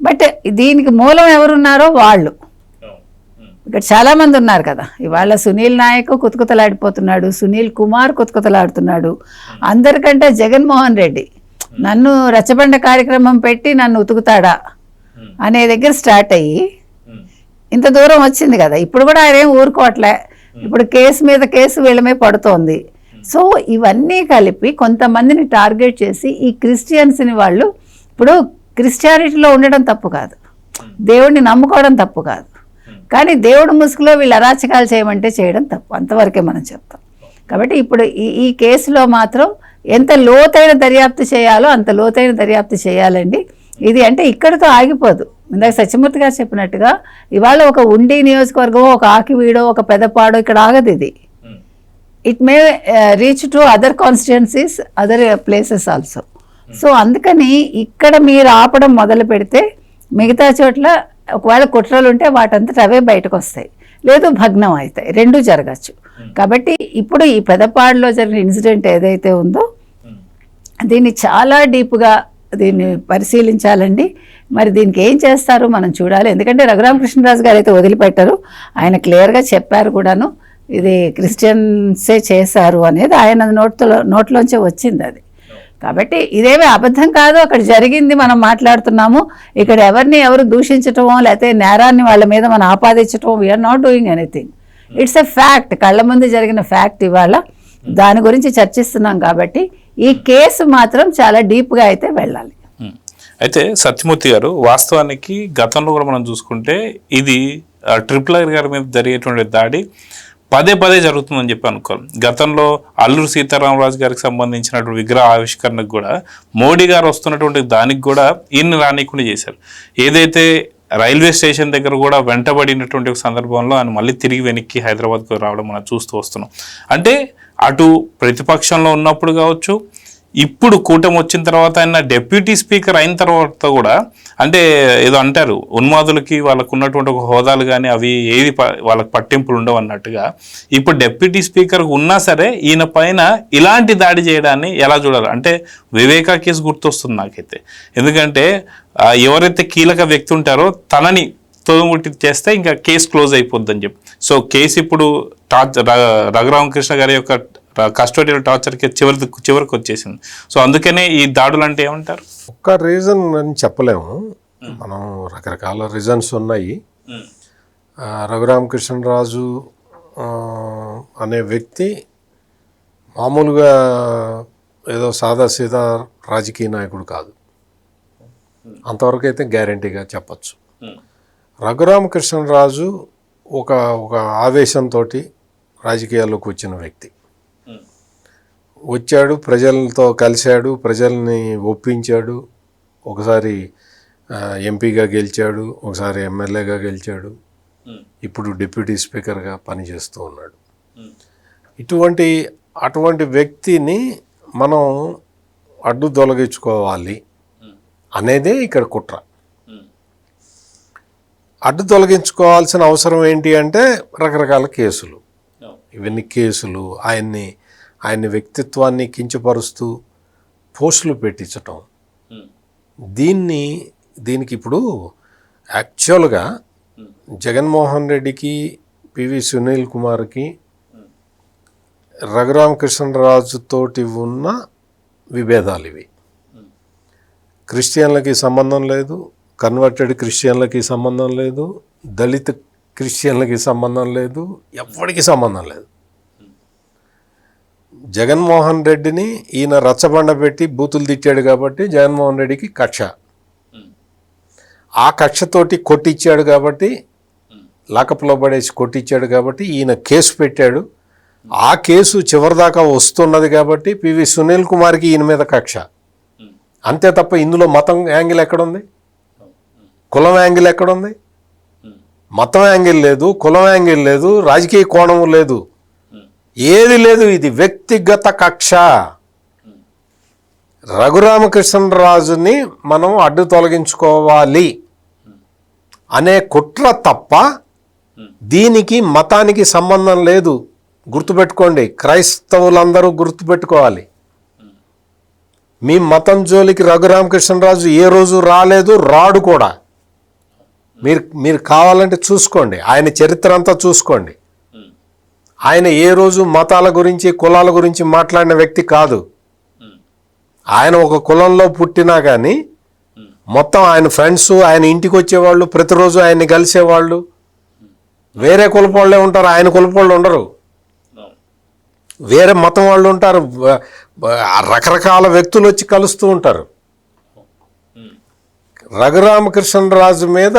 బట్ దీనికి మూలం ఎవరున్నారో వాళ్ళు. ఇక్కడ చాలా మంది ఉన్నారు కదా, ఇవాళ సునీల్ నాయక్ కుతకుతలాడిపోతున్నాడు, సునీల్ కుమార్ కుతకుతలాడుతున్నాడు. అందరికంటే జగన్మోహన్ రెడ్డి నన్ను రచ్చబండ కార్యక్రమం పెట్టి నన్ను ఉతుకుతాడా అనే దగ్గర స్టార్ట్ అయ్యి ఇంత దూరం వచ్చింది కదా. ఇప్పుడు కూడా ఆయన ఏం ఊరుకోవట్లే, ఇప్పుడు కేసు మీద కేసు వీళ్ళ మీద పడుతోంది. సో ఇవన్నీ కలిపి కొంతమందిని టార్గెట్ చేసి ఈ క్రిస్టియన్స్ని వాళ్ళు, ఇప్పుడు క్రిస్టియానిటీలో ఉండడం తప్పు కాదు, దేవుడిని నమ్ముకోవడం తప్పు కాదు, కానీ దేవుడు ముసుగులో వీళ్ళు అరాచకాలు చేయమంటే చేయడం తప్పు, అంతవరకే మనం చెప్తాం. కాబట్టి ఇప్పుడు ఈ కేసులో మాత్రం ఎంత లోతైన దర్యాప్తు చేయాలో అంత లోతైన దర్యాప్తు చేయాలండి. ఇది అంటే ఇక్కడితో ఆగిపోదు. ఇందాక సత్యమూర్తి గారు చెప్పినట్టుగా ఇవాళ ఒక ఉండి నియోజకవర్గం, ఒక ఆకివీడో, ఒక పెదపాడో ఇక్కడ ఆగదు. ఇది it may reach to other constituencies, other places also. So అందుకని ఇక్కడ మీరు ఆపడం మొదలు పెడితే మిగతా చోట్ల ఒకవేళ కుట్రలు ఉంటే వాటంతట అవే బయటకు వస్తాయి, లేదు భగ్నం అవుతాయి, రెండూ జరగచ్చు. కాబట్టి ఇప్పుడు ఈ పెదపాడులో జరిగిన ఇన్సిడెంట్ ఏదైతే ఉందో దీన్ని చాలా డీప్గా దీన్ని పరిశీలించాలండి. మరి దీనికి ఏం చేస్తారో మనం చూడాలి. ఎందుకంటే రఘురామకృష్ణరాజు గారు అయితే వదిలిపెట్టారు, ఆయన క్లియర్గా చెప్పారు కూడాను, ఇది క్రిస్టియన్సే చేశారు అనేది ఆయన నోట్లోంచే వచ్చింది అది. కాబట్టి ఇదేమీ అబద్ధం కాదు, అక్కడ జరిగింది మనం మాట్లాడుతున్నాము. ఇక్కడ ఎవరిని ఎవరు దూషించటమో లేకపోతే నేరాన్ని వాళ్ళ మీద మనం ఆపాదించటమో, we are not doing anything, it's a fact, కళ్ళ ముందు జరిగిన ఫ్యాక్ట్. ఇవాళ దాని గురించి చర్చిస్తున్నాం కాబట్టి ఈ కేసు మాత్రం చాలా డీప్గా అయితే వెళ్ళాలి. అయితే సత్యమూర్తి గారు, వాస్తవానికి గతంలో కూడా మనం చూసుకుంటే ఇది ట్రిపుల్ గారి మీద జరిగేటువంటి దాడి పదే జరుగుతుందని చెప్పి అనుకోవాలి. గతంలో అల్లూరు సీతారామరాజు గారికి సంబంధించినటువంటి విగ్రహ ఆవిష్కరణకు కూడా మోడీ గారు వస్తున్నటువంటి దానికి కూడా ఈయన్ని రానికుండా చేశారు. ఏదైతే రైల్వే స్టేషన్ దగ్గర కూడా వెంటబడినటువంటి సందర్భంలో ఆయన మళ్ళీ తిరిగి వెనక్కి హైదరాబాద్కు రావడం మనం చూస్తూ వస్తున్నాం. అంటే అటు ప్రతిపక్షంలో ఉన్నప్పుడు కావచ్చు, ఇప్పుడు కూటమి వచ్చిన తర్వాత ఆయన డెప్యూటీ స్పీకర్ అయిన తర్వాత కూడా, అంటే ఏదో అంటారు ఉన్మాదులకి వాళ్ళకు ఉన్నటువంటి ఒక హోదాలు కానీ అవి ఏది వాళ్ళకి పట్టింపులు ఉండవు అన్నట్టుగా, ఇప్పుడు డెప్యూటీ స్పీకర్ ఉన్నా సరే ఈయన పైన ఇలాంటి దాడి చేయడాన్ని ఎలా చూడాలి? అంటే వివేకా కేసు గుర్తొస్తుంది నాకైతే. ఎందుకంటే ఎవరైతే కీలక వ్యక్తి ఉంటారో తనని తోముట్టి చేస్తే ఇంకా కేసు క్లోజ్ అయిపోద్దని చెప్పి. సో కేసు ఇప్పుడు రఘురామకృష్ణ గారి యొక్క కస్టోడియల్ టార్చర్కి చివరికి వచ్చేసింది. సో అందుకనే ఈ దాడులు అంటే ఏమంటారు? ఒక్క రీజన్ అని చెప్పలేము, మనం రకరకాల రీజన్స్ ఉన్నాయి. రఘురామకృష్ణరాజు అనే వ్యక్తి మామూలుగా ఏదో సాదాసీదా రాజకీయ నాయకుడు కాదు, అంతవరకు అయితే గ్యారంటీగా చెప్పచ్చు. రఘురామకృష్ణరాజు ఒక ఆవేశంతో రాజకీయాల్లోకి వచ్చిన వ్యక్తి. వచ్చాడు, ప్రజలతో కలిశాడు, ప్రజల్ని ఒప్పించాడు, ఒకసారి ఎంపీగా గెలిచాడు, ఒకసారి ఎమ్మెల్యేగా గెలిచాడు, ఇప్పుడు డిప్యూటీ స్పీకర్గా పనిచేస్తూ ఉన్నాడు. అటువంటి వ్యక్తిని మనం అడ్డు తొలగించుకోవాలి అనేదే ఇక్కడ కుట్ర. అడ్డు తొలగించుకోవాల్సిన అవసరం ఏంటి అంటే రకరకాల కేసులు, ఇవన్నీ కేసులు, ఆయన్ని వ్యక్తిత్వాన్ని కించపరుస్తూ పోస్టులు పెట్టించటం. దీనికి ఇప్పుడు యాక్చువల్గా జగన్మోహన్ రెడ్డికి, పివి సునీల్ కుమార్కి రఘురామకృష్ణరాజుతోటి ఉన్న విభేదాలు ఇవి. క్రిస్టియన్లకి సంబంధం లేదు, కన్వర్టెడ్ క్రిస్టియన్లకి సంబంధం లేదు, దళిత క్రిస్టియన్లకి సంబంధం లేదు, ఎవరికి సంబంధం లేదు. జగన్మోహన్ రెడ్డిని ఈయన రచ్చబండ పెట్టి బూతులు తిట్టాడు కాబట్టి జగన్మోహన్ రెడ్డికి కక్ష, ఆ కక్షతోటి కొట్టించాడు కాబట్టి, లాకప్లో పడేసి కొట్టించాడు కాబట్టి ఈయన కేసు పెట్టాడు. ఆ కేసు చివరిదాకా వస్తున్నది కాబట్టి పివి సునీల్ కుమార్కి ఈయన మీద కక్ష. అంతే తప్ప ఇందులో మతం యాంగిల్ ఎక్కడుంది, కులం యాంగిల్ ఎక్కడుంది? మతం యాంగిల్ లేదు, కులం యాంగిల్ లేదు, రాజకీయ కోణం లేదు, ఏది లేదు. ఇది వ్యక్తిగత కక్ష. రఘురామకృష్ణరాజుని మనం అడ్డు తొలగించుకోవాలి అనే కుట్ర తప్ప దీనికి మతానికి సంబంధం లేదు. గుర్తుపెట్టుకోండి, క్రైస్తవులందరూ గుర్తుపెట్టుకోవాలి. మీ మతం జోలికి రఘురామకృష్ణరాజు ఏ రోజు రాలేదు, రాడు కూడా. మీరు కావాలంటే చూసుకోండి, ఆయన చరిత్ర అంతా చూసుకోండి. ఆయన ఏ రోజు మతాల గురించి కులాల గురించి మాట్లాడిన వ్యక్తి కాదు. ఆయన ఒక కులంలో పుట్టినా కానీ మొత్తం ఆయన ఫ్రెండ్స్ ఆయన ఇంటికి వచ్చేవాళ్ళు, ప్రతిరోజు ఆయన్ని కలిసేవాళ్ళు. వేరే కులపోళ్ళే ఉంటారు, ఆయన కులపోళ్ళు ఉండరు. వేరే మతం వాళ్ళు ఉంటారు, రకరకాల వ్యక్తులు వచ్చి కలుస్తూ ఉంటారు. రఘురామకృష్ణరాజు మీద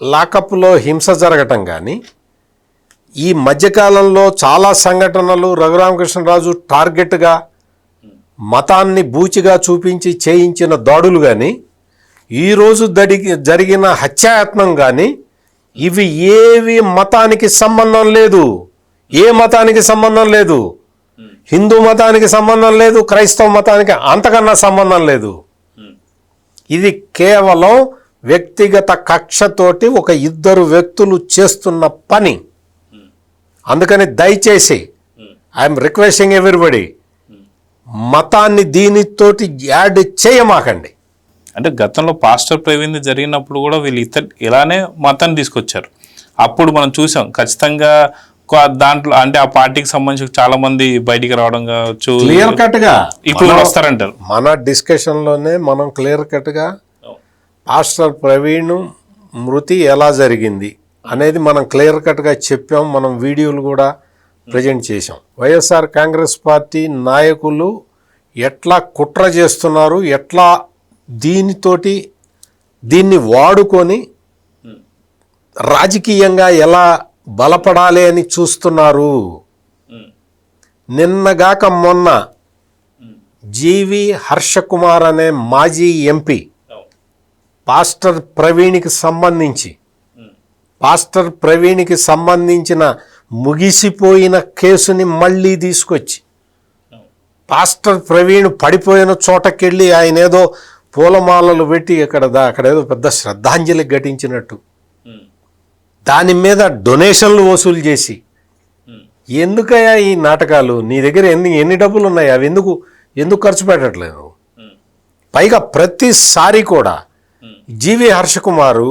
లాకప్లో హింస జరగటం కానీ, ఈ మధ్యకాలంలో చాలా సంఘటనలు రఘురామకృష్ణరాజు టార్గెట్గా మతాన్ని బూచిగా చూపించి చేయించిన దాడులు కానీ, ఈరోజు జరిగిన హత్యాయత్నం కానీ, ఇవి ఏవి మతానికి సంబంధం లేదు. ఏ మతానికి సంబంధం లేదు. హిందూ మతానికి సంబంధం లేదు, క్రైస్తవ మతానికి అంతకన్నా సంబంధం లేదు. ఇది కేవలం వ్యక్తిగత కక్షతోటి ఒక ఇద్దరు వ్యక్తులు చేస్తున్న పని. అందుకని దయచేసి ఐఎమ్ రిక్వెస్టింగ్ ఎవ్రీబడి, మతాన్ని దీనితోటి యాడ్ చేయమాకండి. అంటే గతంలో పాస్టర్ ప్రవీణ్ జరిగినప్పుడు కూడా వీళ్ళు ఇలానే మతాన్ని తీసుకొచ్చారు. అప్పుడు మనం చూసాం ఖచ్చితంగా దాంట్లో, అంటే ఆ పార్టీకి సంబంధించి చాలా మంది బయటికి రావడం కావచ్చు, క్లియర్ కట్ గా ఇప్పుడు వస్తారంటారు. మన డిస్కషన్ లోనే మనం క్లియర్ కట్ గా పాస్టర్ ప్రవీణ్ మృతి ఎలా జరిగింది అనేది మనం క్లియర్ కట్ గా చెప్పాం. మనం వీడియోలు కూడా ప్రజెంట్ చేశాం. వైఎస్ఆర్ కాంగ్రెస్ పార్టీ నాయకులు ఎట్లా కుట్ర చేస్తున్నారు, ఎట్లా దీన్ని వాడుకొని రాజకీయంగా ఎలా బలపడాలి అని చూస్తున్నారు. నిన్నగాక మొన్న జీవి హర్షకుమార్ అనే మాజీ ఎంపీ పాస్టర్ ప్రవీణ్కి సంబంధించిన ముగిసిపోయిన కేసుని మళ్ళీ తీసుకొచ్చి పాస్టర్ ప్రవీణ్ పడిపోయిన చోటకెళ్ళి ఆయన ఏదో పూలమాలలు పెట్టి అక్కడేదో పెద్ద శ్రద్ధాంజలి ఘటించినట్టు దాని మీద డొనేషన్లు వసూలు చేసి, ఎందుకయ్యా ఈ నాటకాలు? నీ దగ్గర ఎన్ని డబ్బులు ఉన్నాయి, అవి ఎందుకు ఖర్చు పెట్టట్లేదు? పైగా ప్రతిసారి కూడా జీవి హర్షకుమారు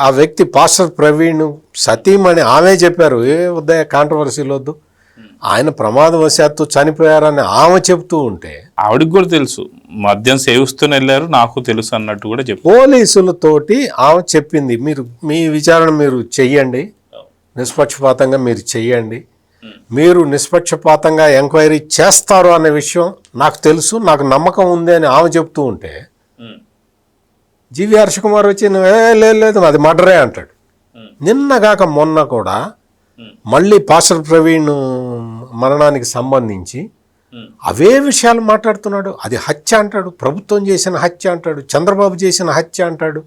ఆ వ్యక్తి పాస్టర్ ప్రవీణ్ సతీమణి ఆమె చెప్పారు, ఉదయ కాంట్రవర్సీలు వద్దు, ఆయన ప్రమాదవశాత్తు చనిపోయారని ఆమె చెప్తూ ఉంటే, ఆవిడకి కూడా తెలుసు మద్యం సేవిస్తూనే వెళ్ళారు, నాకు తెలుసు అన్నట్టు కూడా చెప్పారు. పోలీసులతోటి ఆమె చెప్పింది, మీ విచారణ మీరు చెయ్యండి, నిష్పక్షపాతంగా మీరు చెయ్యండి, మీరు నిష్పక్షపాతంగా ఎంక్వైరీ చేస్తారు అనే విషయం నాకు తెలుసు, నాకు నమ్మకం ఉంది అని ఆమె చెప్తూ ఉంటే జీవి హర్షకుమార్ వచ్చి లేదు అది మర్డరే అంటాడు. నిన్నగాక మొన్న కూడా మళ్ళీ పాస్టర్ ప్రవీణ్ మరణానికి సంబంధించి అవే విషయాలు మాట్లాడుతున్నాడు. అది హత్య అంటాడు, ప్రభుత్వం చేసిన హత్య అంటాడు, చంద్రబాబు చేసిన హత్య అంటాడు.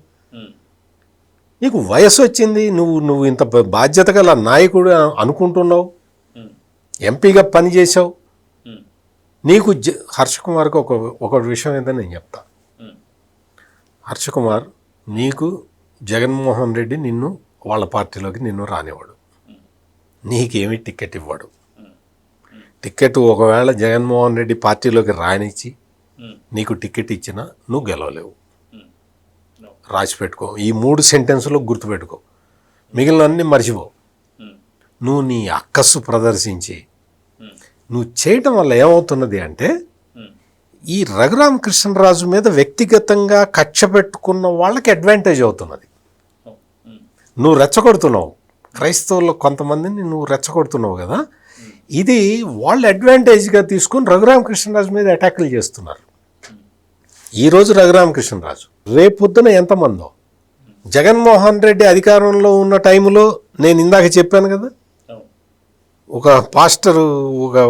నీకు వయసు వచ్చింది, నువ్వు ఇంత బాధ్యత గల నాయకుడు అనుకుంటున్నావు, ఎంపీగా పనిచేసావు. నీకు హర్షకుమార్కి ఒక విషయం ఏంటని నేను చెప్తా. హర్షకుమార్, నీకు జగన్మోహన్ రెడ్డి వాళ్ళ పార్టీలోకి నిన్ను రానివాడు, నీకేమీ టికెట్ ఇవ్వడు. టికెట్ ఒకవేళ జగన్మోహన్ రెడ్డి పార్టీలోకి రానిచ్చి నీకు టికెట్ ఇచ్చినా నువ్వు గెలవలేవు. రాసి పెట్టుకో, ఈ 3 సెంటెన్సులు గుర్తుపెట్టుకో, మిగిలిన అన్నీ మర్చిపో. నువ్వు నీ అక్కస్సు ప్రదర్శించి నువ్వు చేయటం వల్ల ఏమవుతున్నది అంటే, ఈ రఘురామకృష్ణరాజు మీద వ్యక్తిగతంగా కక్ష పెట్టుకున్న వాళ్ళకి అడ్వాంటేజ్ అవుతున్నది. నువ్వు రెచ్చగొడుతున్నావు, క్రైస్తవుల్లో కొంతమందిని నువ్వు రెచ్చగొడుతున్నావు కదా, ఇది వాళ్ళు అడ్వాంటేజ్గా తీసుకుని రఘురామకృష్ణరాజు మీద అటాకులు చేస్తున్నారు. ఈరోజు రఘురామకృష్ణరాజు, రేపొద్దున ఎంతమందో. జగన్మోహన్ రెడ్డి అధికారంలో ఉన్న టైంలో నేను ఇందాక చెప్పాను కదా, ఒక పాస్టరు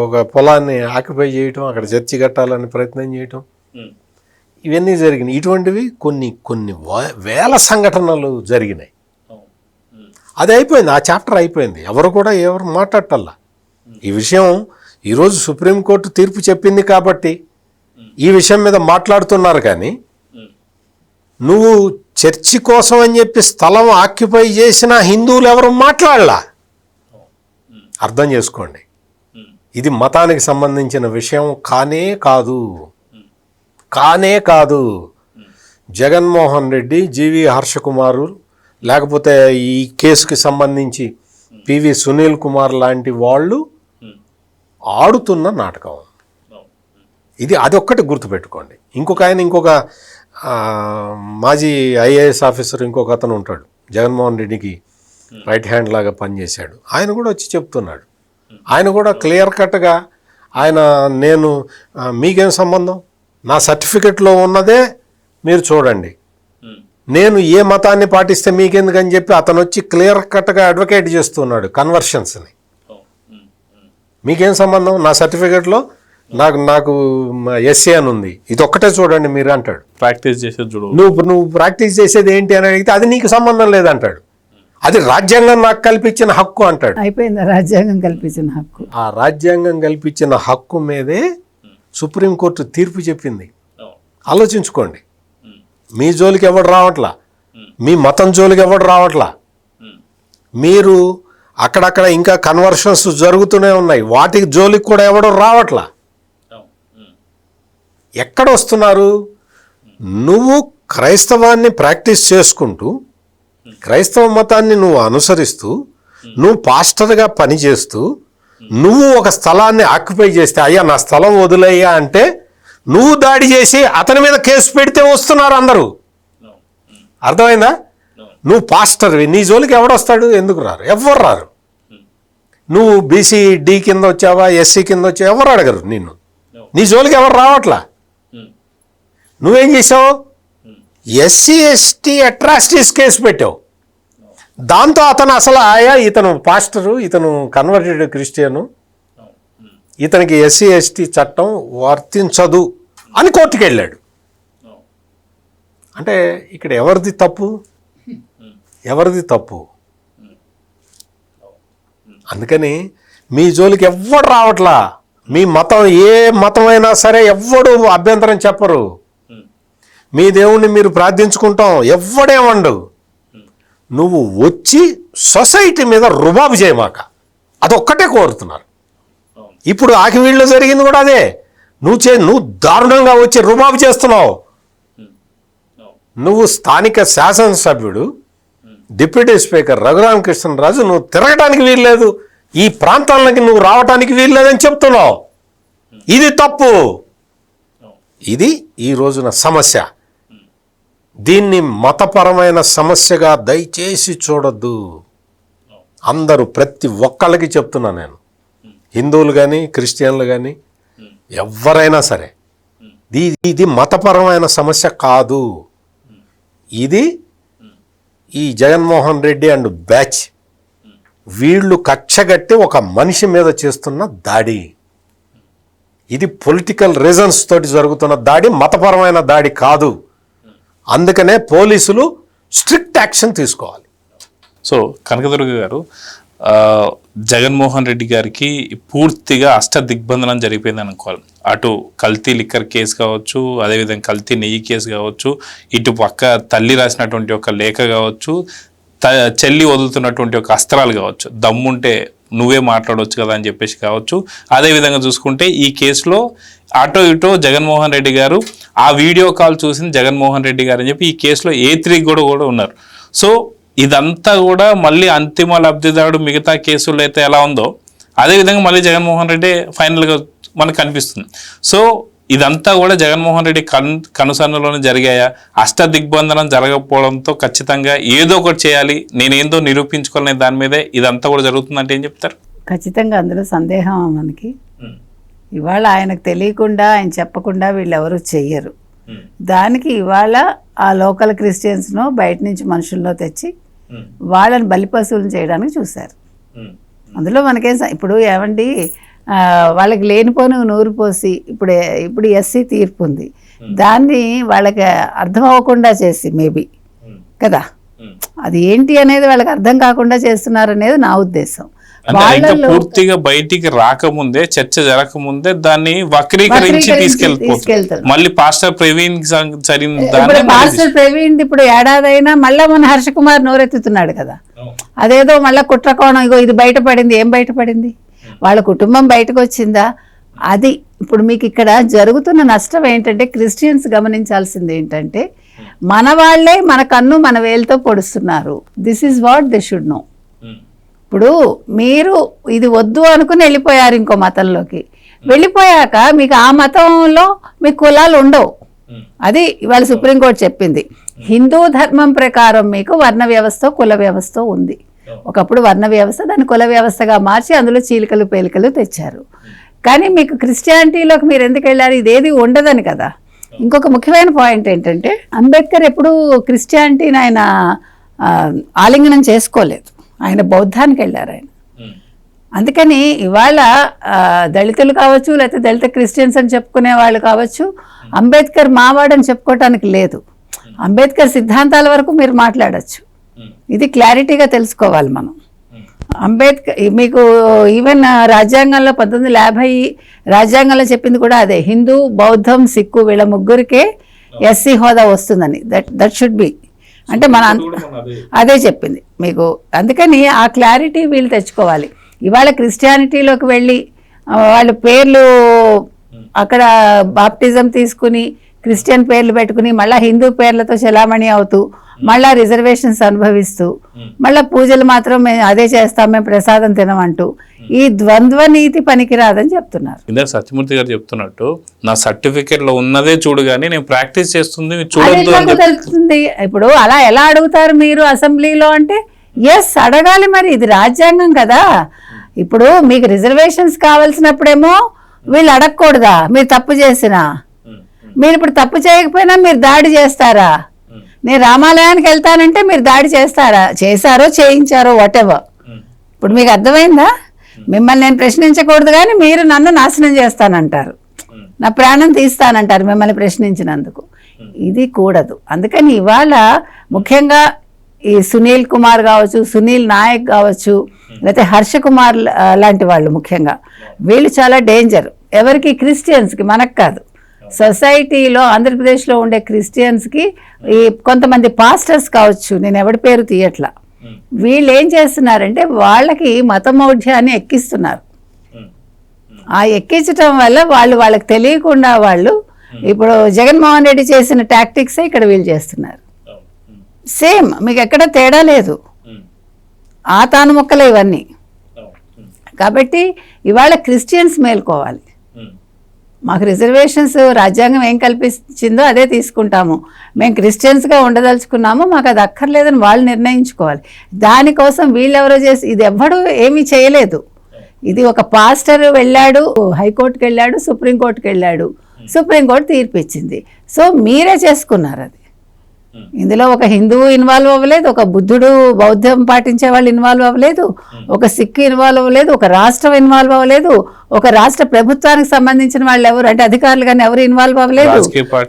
ఒక పొలాన్ని ఆక్యుపై చేయటం, అక్కడ చర్చి కట్టాలని ప్రయత్నం చేయటం, ఇవన్నీ జరిగినాయి. ఇటువంటివి కొన్ని వేల సంఘటనలు జరిగినాయి. అది అయిపోయింది, ఆ చాప్టర్ అయిపోయింది. ఎవరు మాట్లాడటల్లా. ఈ విషయం ఈరోజు సుప్రీంకోర్టు తీర్పు చెప్పింది కాబట్టి ఈ విషయం మీద మాట్లాడుతున్నారు. కానీ నువ్వు చర్చి కోసం అని చెప్పి స్థలం ఆక్యుపై చేసిన హిందువులు ఎవరు మాట్లాడలా. అర్థం చేసుకోండి, ఇది మతానికి సంబంధించిన విషయం కానే కాదు. జగన్మోహన్ రెడ్డి, జీవి హర్షకుమారు, లేకపోతే ఈ కేసుకి సంబంధించి పివి సునీల్ కుమార్ లాంటి వాళ్ళు ఆడుతున్న నాటకం ఇది. అదొక్కటి గుర్తుపెట్టుకోండి. ఇంకొక మాజీ ఐఏఎస్ ఆఫీసర్ ఇంకొక అతను ఉంటాడు, జగన్మోహన్ రెడ్డికి రైట్ హ్యాండ్ లాగా పనిచేశాడు. ఆయన కూడా వచ్చి చెప్తున్నాడు. ఆయన కూడా క్లియర్ కట్గా నేను మీకేం సంబంధం, నా సర్టిఫికెట్లో ఉన్నదే మీరు చూడండి, నేను ఏ మతాన్ని పాటిస్తే మీకెందుకని చెప్పి అతను వచ్చి క్లియర్ కట్గా అడ్వకేట్ చేస్తున్నాడు కన్వర్షన్స్ని. మీకేం సంబంధం, నా సర్టిఫికెట్లో నాకు ఎస్సీ అని ఉంది, ఇది ఒక్కటే చూడండి మీరు అంటాడు. ప్రాక్టీస్ చేసేది చూడు, నువ్వు ప్రాక్టీస్ చేసేది ఏంటి అని అడిగితే అది నీకు సంబంధం లేదంటాడు. అది రాజ్యాంగం నాకు కల్పించిన హక్కు అంటాడు. అయిపోయింది, రాజ్యాంగం కల్పించిన హక్కు. ఆ రాజ్యాంగం కల్పించిన హక్కు మీదే సుప్రీంకోర్టు తీర్పు చెప్పింది. ఆలోచించుకోండి. మీ జోలికి ఎవడు రావట్లా, మీ మతం జోలికి ఎవడు రావట్లా. మీరు అక్కడక్కడ ఇంకా కన్వర్షన్స్ జరుగుతూనే ఉన్నాయి, వాటికి జోలికి కూడా ఎవడు రావట్లా. ఎక్కడ వస్తున్నారు? నువ్వు క్రైస్తవాన్ని ప్రాక్టీస్ చేసుకుంటూ, క్రైస్తవ మతాన్ని నువ్వు అనుసరిస్తూ, నువ్వు పాస్టర్గా పనిచేస్తూ, నువ్వు ఒక స్థలాన్ని ఆక్యుపై చేస్తే, అయ్యా నా స్థలం వదిలేయ్యా అంటే నువ్వు దాడి చేసి అతని మీద కేసు పెడితే వస్తున్నారు అందరూ. అర్థమైందా? నువ్వు పాస్టర్వి, నీ జోలికి ఎవడొస్తాడు? ఎందుకు రారు? ఎవరు రారు. నువ్వు బీసీ డి కింద వచ్చావా, ఎస్సీ కింద వచ్చావా, ఎవరు అడగరు నిన్ను. నీ జోలికి ఎవరు రావట్లా. నువ్వేం చేసావు? ఎస్సీ ఎస్టీ అట్రాసిటీస్ కేసు పెట్టావు. దాంతో అతను అసలు ఇతను పాస్టరు, ఇతను కన్వర్టెడ్ క్రిస్టియను, ఇతనికి ఎస్సీ ఎస్టీ చట్టం వర్తించదు అని కోర్టుకు వెళ్ళాడు. అంటే ఇక్కడ ఎవరిది తప్పు? అందుకని మీ జోలికి ఎవ్వడు రావట్లా. మీ మతం ఏ మతమైనా సరే ఎవ్వడు అభ్యంతరం చెప్పరు. మీ దేవుణ్ణి మీరు ప్రార్థించుకుంటాం, ఎవ్వడేమండు. నువ్వు వచ్చి సొసైటీ మీద రుబాబు చేయమాక, అదొక్కటే కోరుతున్నారు. ఇప్పుడు ఆకివీళ్ళలో జరిగింది కూడా అదే. నువ్వు దారుణంగా వచ్చి రుబాబు చేస్తున్నావు. నువ్వు స్థానిక శాసనసభ్యుడు, డిప్యూటీ స్పీకర్ రఘురామకృష్ణరాజు, నువ్వు తిరగటానికి వీల్లేదు, ఈ ప్రాంతాలకి నువ్వు రావటానికి వీల్లేదని చెప్తున్నావు. ఇది తప్పు. ఇది ఈ రోజున సమస్య. దీన్ని మతపరమైన సమస్యగా దయచేసి చూడొద్దు. అందరూ ప్రతి ఒక్కళ్ళకి చెప్తున్నా నేను, హిందువులు కానీ క్రిస్టియన్లు కానీ ఎవరైనా సరే, ఇది మతపరమైన సమస్య కాదు. ఇది ఈ జగన్మోహన్ రెడ్డి అండ్ బ్యాచ్ వీళ్ళు కక్షగట్టి ఒక మనిషి మీద చేస్తున్న దాడి. ఇది పొలిటికల్ రీజన్స్ తోటి జరుగుతున్న దాడి, మతపరమైన దాడి కాదు. అందుకనే పోలీసులు స్ట్రిక్ట్ యాక్షన్ తీసుకోవాలి. సో కనకదుర్గ గారు, జగన్మోహన్ రెడ్డి గారికి పూర్తిగా అష్టదిగ్బంధనం జరిగిపోయింది అనుకోవాలి. అటు కల్తీ లిక్కర్ కేసు కావచ్చు, అదేవిధంగా కల్తీ నెయ్యి కేసు కావచ్చు, ఇటు పక్క తల్లి రాసినటువంటి ఒక లేఖ కావచ్చు, చెల్లి వదులుతున్నటువంటి ఒక అస్త్రాలు కావచ్చు, దమ్ముంటే నువ్వే మాట్లాడవచ్చు కదా అని చెప్పేసి కావచ్చు. అదేవిధంగా చూసుకుంటే ఈ కేసులో అటో ఇటో జగన్మోహన్ రెడ్డి గారు ఆ వీడియో కాల్ చూసింది జగన్మోహన్ రెడ్డి గారు అని చెప్పి ఈ కేసులో A3 కూడా ఉన్నారు. సో ఇదంతా కూడా మళ్ళీ అంతిమ లబ్ధిదారుడు మిగతా కేసుల్లో అయితే ఎలా ఉందో అదేవిధంగా మళ్ళీ జగన్మోహన్ రెడ్డి ఫైనల్గా మనకు కనిపిస్తుంది. సో ఇదంతా కూడా జగన్మోహన్ రెడ్డి కనుసన్నలోనే జరిగాయా? అష్టదిగ్బంధనం జరగకపోవడంతో ఖచ్చితంగా ఏదో ఒకటి చేయాలి, నేనేందో నిరూపించుకోవాలనే దాని మీదే ఇదంతా కూడా జరుగుతుందంటే ఏం చెప్తారు? ఖచ్చితంగా అందులో సందేహం మనకి. ఇవాళ ఆయనకు తెలియకుండా, ఆయన చెప్పకుండా వీళ్ళెవరూ చెయ్యరు. దానికి ఇవాళ ఆ లోకల్ క్రిస్టియన్స్ను బయట నుంచి మనుషుల్లో తెచ్చి వాళ్ళని బలిపశువులను చేయడానికి చూశారు. అందులో మనకేం ఇప్పుడు ఏమండి వాళ్ళకి లేనిపోను నూరు పోసి ఇప్పుడు ఎస్సీ తీర్పు ఉంది, దాన్ని వాళ్ళకి అర్థం అవ్వకుండా చేసి మేబీ కదా, అది ఏంటి అనేది వాళ్ళకి అర్థం కాకుండా చేస్తున్నారు అనేది నా ఉద్దేశం. పూర్తిగా బయటికి రాకముందే, చర్చ జరగకముందే దాన్ని వక్రీకరించి తీసుకెళ్తారు. మళ్ళీ పాస్టర్ ప్రవీణ్ పాస్టర్ ప్రవీణ్ ఇప్పుడు ఏడాదైనా మళ్ళా మన హర్ష కుమార్ నోరెత్తుతున్నాడు కదా, అదేదో మళ్ళా కుట్రకోణం, ఇగో ఇది బయటపడింది. ఏం బయటపడింది? వాళ్ళ కుటుంబం బయటకు వచ్చిందా? అది ఇప్పుడు మీకు ఇక్కడ జరుగుతున్న నష్టం ఏంటంటే, క్రిస్టియన్స్ గమనించాల్సింది ఏంటంటే, మన వాళ్ళే మన కన్ను మన వేలుతో పొడుస్తున్నారు. This is what they should know. ఇప్పుడు మీరు ఇది వద్దు అనుకుని వెళ్ళిపోయారు ఇంకో మతంలోకి, వెళ్ళిపోయాక మీకు ఆ మతంలో మీకు కులాలు ఉండవు. అది ఇవాళ సుప్రీంకోర్టు చెప్పింది. హిందూ ధర్మం ప్రకారం మీకు వర్ణ వ్యవస్థ కుల వ్యవస్థ ఉంది. ఒకప్పుడు వర్ణ వ్యవస్థ, దాన్ని కుల వ్యవస్థగా మార్చి అందులో చీలికలు పేలికలు తెచ్చారు. కానీ మీకు క్రిస్టియానిటీలోకి మీరు ఎందుకు వెళ్ళారు? ఇదేది ఉండదని కదా. ఇంకొక ముఖ్యమైన పాయింట్ ఏంటంటే, అంబేద్కర్ ఎప్పుడూ క్రిస్టియానిటీని ఆయన ఆలింగనం చేసుకోలేదు, ఆయన బౌద్ధానికి వెళ్ళారు ఆయన. అందుకని ఇవాళ దళితులు కావచ్చు, లేకపోతే దళిత క్రిస్టియన్స్ అని చెప్పుకునే వాళ్ళు కావచ్చు, అంబేద్కర్ మావాడని చెప్పుకోవటానికి లేదు. అంబేద్కర్ సిద్ధాంతాల వరకు మీరు మాట్లాడచ్చు. ఇది క్లారిటీగా తెలుసుకోవాలి మనం. అంబేద్కర్ మీకు ఈవెన్ రాజ్యాంగంలో 1950 రాజ్యాంగంలో చెప్పింది కూడా అదే, హిందూ బౌద్ధం సిక్కు వీళ్ళ ముగ్గురికే ఎస్సీ హోదా వస్తుందని. దట్ షుడ్ బి, అంటే మన అదే చెప్పింది మీకు. అందుకని ఆ క్లారిటీ వీళ్ళు తెచ్చుకోవాలి. ఇవాళ క్రిస్టియానిటీలోకి వెళ్ళి వాళ్ళ పేర్లు అక్కడ బాప్టిజం తీసుకుని క్రిస్టియన్ పేర్లు పెట్టుకుని మళ్ళీ హిందూ పేర్లతో చలామణి అవుతూ మళ్ళీ రిజర్వేషన్స్ అనుభవిస్తూ మళ్ళీ పూజలు మాత్రం మేము అదే చేస్తాం, మేము ప్రసాదం తినమంటూ ఈ ద్వంద్వ నీతి పనికిరాదని చెప్తున్నారు. ఇందాక సత్యమూర్తి గారు చెప్తున్నట్టు, నా సర్టిఫికేట్ లో ఉన్నదే చూడు కానీ నేను ప్రాక్టీస్ చేస్తుంది తెలుస్తుంది. ఇప్పుడు అలా ఎలా అడుగుతారు మీరు అసెంబ్లీలో అంటే, ఎస్ అడగాలి, మరి ఇది రాజ్యాంగం కదా. ఇప్పుడు మీకు రిజర్వేషన్స్ కావాల్సినప్పుడేమో వీళ్ళు అడగకూడదా? మీరు తప్పు చేసినా, మీరు ఇప్పుడు తప్పు చేయకపోయినా మీరు దాడి చేస్తారా? నేను రామాలయానికి వెళ్తానంటే మీరు దాడి చేస్తారా? చేశారో చేయించారో వాటెవర్. ఇప్పుడు మీకు అర్థమైందా? మిమ్మల్ని నేను ప్రశ్నించకూడదు కానీ మీరు నన్ను నాశనం చేస్తానంటారు, నా ప్రాణం తీస్తానంటారు మిమ్మల్ని ప్రశ్నించినందుకు. ఇది కూడదు. అందుకని ఇవాళ ముఖ్యంగా ఈ సునీల్ కుమార్ కావచ్చు, సునీల్ నాయక్ కావచ్చు, లేకపోతే హర్ష కుమార్ లాంటి వాళ్ళు ముఖ్యంగా వీళ్ళు చాలా డేంజర్. ఎవరికి? క్రిస్టియన్స్కి, మనకు కాదు. సొసైటీలో ఆంధ్రప్రదేశ్లో ఉండే క్రిస్టియన్స్కి ఈ కొంతమంది పాస్టర్స్ కావచ్చు, నేను ఎవరి పేరు తీయట్లా, వీళ్ళు ఏం చేస్తున్నారంటే వాళ్ళకి మతమౌఢ్యాన్ని ఎక్కిస్తున్నారు. ఆ ఎక్కించటం వల్ల వాళ్ళకి తెలియకుండా వాళ్ళు ఇప్పుడు జగన్మోహన్ రెడ్డి చేసిన టాక్టిక్సే ఇక్కడ వీళ్ళు చేస్తున్నారు. సేమ్, మీకు ఎక్కడ తేడా లేదు. ఆ తాను మొక్కలే ఇవన్నీ. కాబట్టి ఇవాళ క్రిస్టియన్స్ మేల్కోవాలి. మాకు రిజర్వేషన్స్ రాజ్యాంగం ఏం కల్పించిందో అదే తీసుకుంటాము, మేము క్రిస్టియన్స్గా ఉండదలుచుకున్నాము, మాకు అది అక్కర్లేదని వాళ్ళు నిర్ణయించుకోవాలి. దానికోసం వీళ్ళెవరో చేసి ఇది ఎవ్వడూ ఏమీ చేయలేదు. ఇది ఒక పాస్టర్ వెళ్ళాడు, హైకోర్టుకి వెళ్ళాడు, సుప్రీంకోర్టుకి వెళ్ళాడు, సుప్రీంకోర్టు తీర్పు ఇచ్చింది. సో మీరే చేసుకున్నారు అది. ఇందులో ఒక హిందువు ఇన్వాల్వ్ అవ్వలేదు, ఒక బుద్ధుడు బౌద్ధం పాటించే వాళ్ళు ఇన్వాల్వ్ అవ్వలేదు, ఒక సిక్కు ఇన్వాల్వ్ అవ్వలేదు, ఒక రాష్ట్రం ఇన్వాల్వ్ అవ్వలేదు, ఒక రాష్ట్ర ప్రభుత్వానికి సంబంధించిన వాళ్ళు ఎవరు అంటే అధికారులు కానీ ఎవరు ఇన్వాల్వ్ అవ్వలేదు.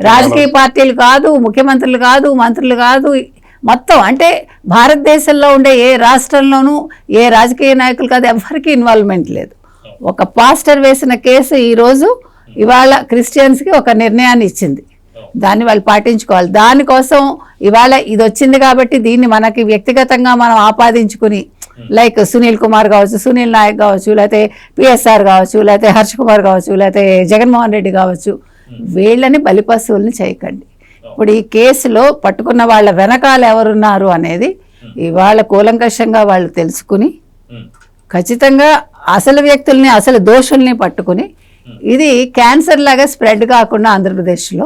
రాజకీయ పార్టీలు కాదు, ముఖ్యమంత్రులు కాదు, మంత్రులు కాదు, మొత్తం అంటే భారతదేశంలో ఉండే ఏ రాష్ట్రంలోనూ ఏ రాజకీయ నాయకులు కాదు, ఎవరికి ఇన్వాల్వ్మెంట్ లేదు. ఒక పాస్టర్ వేసిన కేసు ఈరోజు ఇవాళ క్రిస్టియన్స్కి ఒక నిర్ణయాన్ని ఇచ్చింది, దాన్ని వాళ్ళు పాటించుకోవాలి. దానికోసం ఇవాళ ఇది వచ్చింది కాబట్టి దీన్ని మనకి వ్యక్తిగతంగా మనం ఆపాదించుకుని, లైక్ సునీల్ కుమార్ కావచ్చు, సునీల్ నాయక్ కావచ్చు, లేకపోతే పిఎస్ఆర్ కావచ్చు, లేకపోతే హర్ష కుమార్ కావచ్చు, లేకపోతే జగన్మోహన్ రెడ్డి కావచ్చు, వీళ్ళని బలిపశువుల్ని చేయకండి. ఇప్పుడు ఈ కేసులో పట్టుకున్న వాళ్ళ వెనకాల ఎవరున్నారు అనేది ఇవాళ కూలంకషంగా వాళ్ళు తెలుసుకుని ఖచ్చితంగా అసలు వ్యక్తుల్ని, అసలు దోషుల్ని పట్టుకుని ఇది క్యాన్సర్ లాగా స్ప్రెడ్ కాకుండా ఆంధ్రప్రదేశ్లో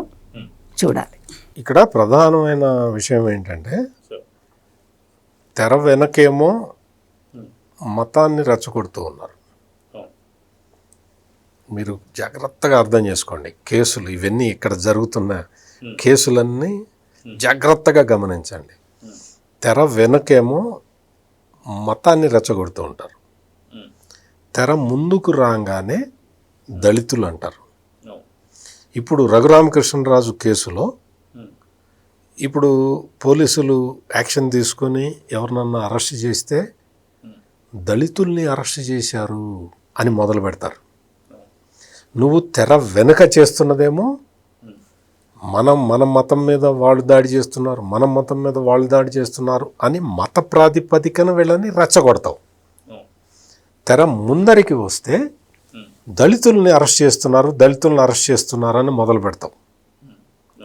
చూడాలి. ఇక్కడ ప్రధానమైన విషయం ఏంటంటే, తెర వెనకేమో మతాన్ని రెచ్చగొడుతూ ఉన్నారు. మీరు జాగ్రత్తగా అర్థం చేసుకోండి. కేసులు ఇవన్నీ ఇక్కడ జరుగుతున్న కేసులన్నీ జాగ్రత్తగా గమనించండి. తెర వెనకేమో మతాన్ని రెచ్చగొడుతూ ఉంటారు. తెర ముందుకు రాగానే దళితులు అంటారు. ఇప్పుడు రఘురామకృష్ణరాజు కేసులో ఇప్పుడు పోలీసులు యాక్షన్ తీసుకొని ఎవరినన్నా అరెస్ట్ చేస్తే దళితుల్ని అరెస్ట్ చేశారు అని మొదలు పెడతారు. నువ్వు తెర వెనుక చేస్తున్నదేమో మన మతం మీద వాళ్ళు దాడి చేస్తున్నారు, మన మతం మీద వాళ్ళు దాడి చేస్తున్నారు అని మత ప్రాతిపదికన వీళ్ళని రెచ్చగొడతావు. తెర ముందరికి వస్తే దళితుల్ని అరెస్ట్ చేస్తున్నారు అని మొదలు పెడతావు.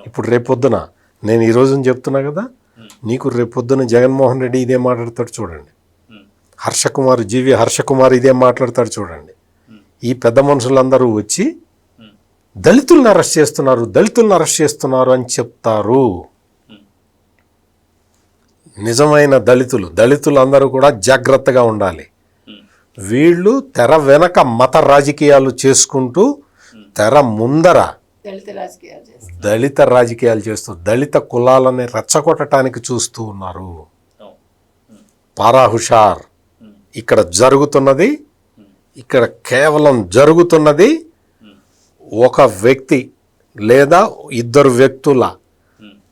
ఇప్పుడు రేపొద్దున నేను ఈ రోజున చెప్తున్నా కదా, నీకు రేపొద్దున జగన్మోహన్ రెడ్డి ఇదే మాట్లాడతాడు చూడండి, జీవి హర్షకుమార్ ఇదే మాట్లాడతాడు చూడండి. ఈ పెద్ద మనుషులందరూ వచ్చి దళితుల్ని అరెస్ట్ చేస్తున్నారు అని చెప్తారు. నిజమైన దళితులు అందరూ కూడా జాగ్రత్తగా ఉండాలి. వీళ్ళు తెర వెనక మత రాజకీయాలు చేసుకుంటూ తెర ముందర దళిత రాజకీయాలు చేస్తూ దళిత కులాలని రెచ్చగొట్టడానికి చూస్తూ ఉన్నారు. పారా హుషార్. ఇక్కడ కేవలం జరుగుతున్నది ఒక వ్యక్తి లేదా ఇద్దరు వ్యక్తుల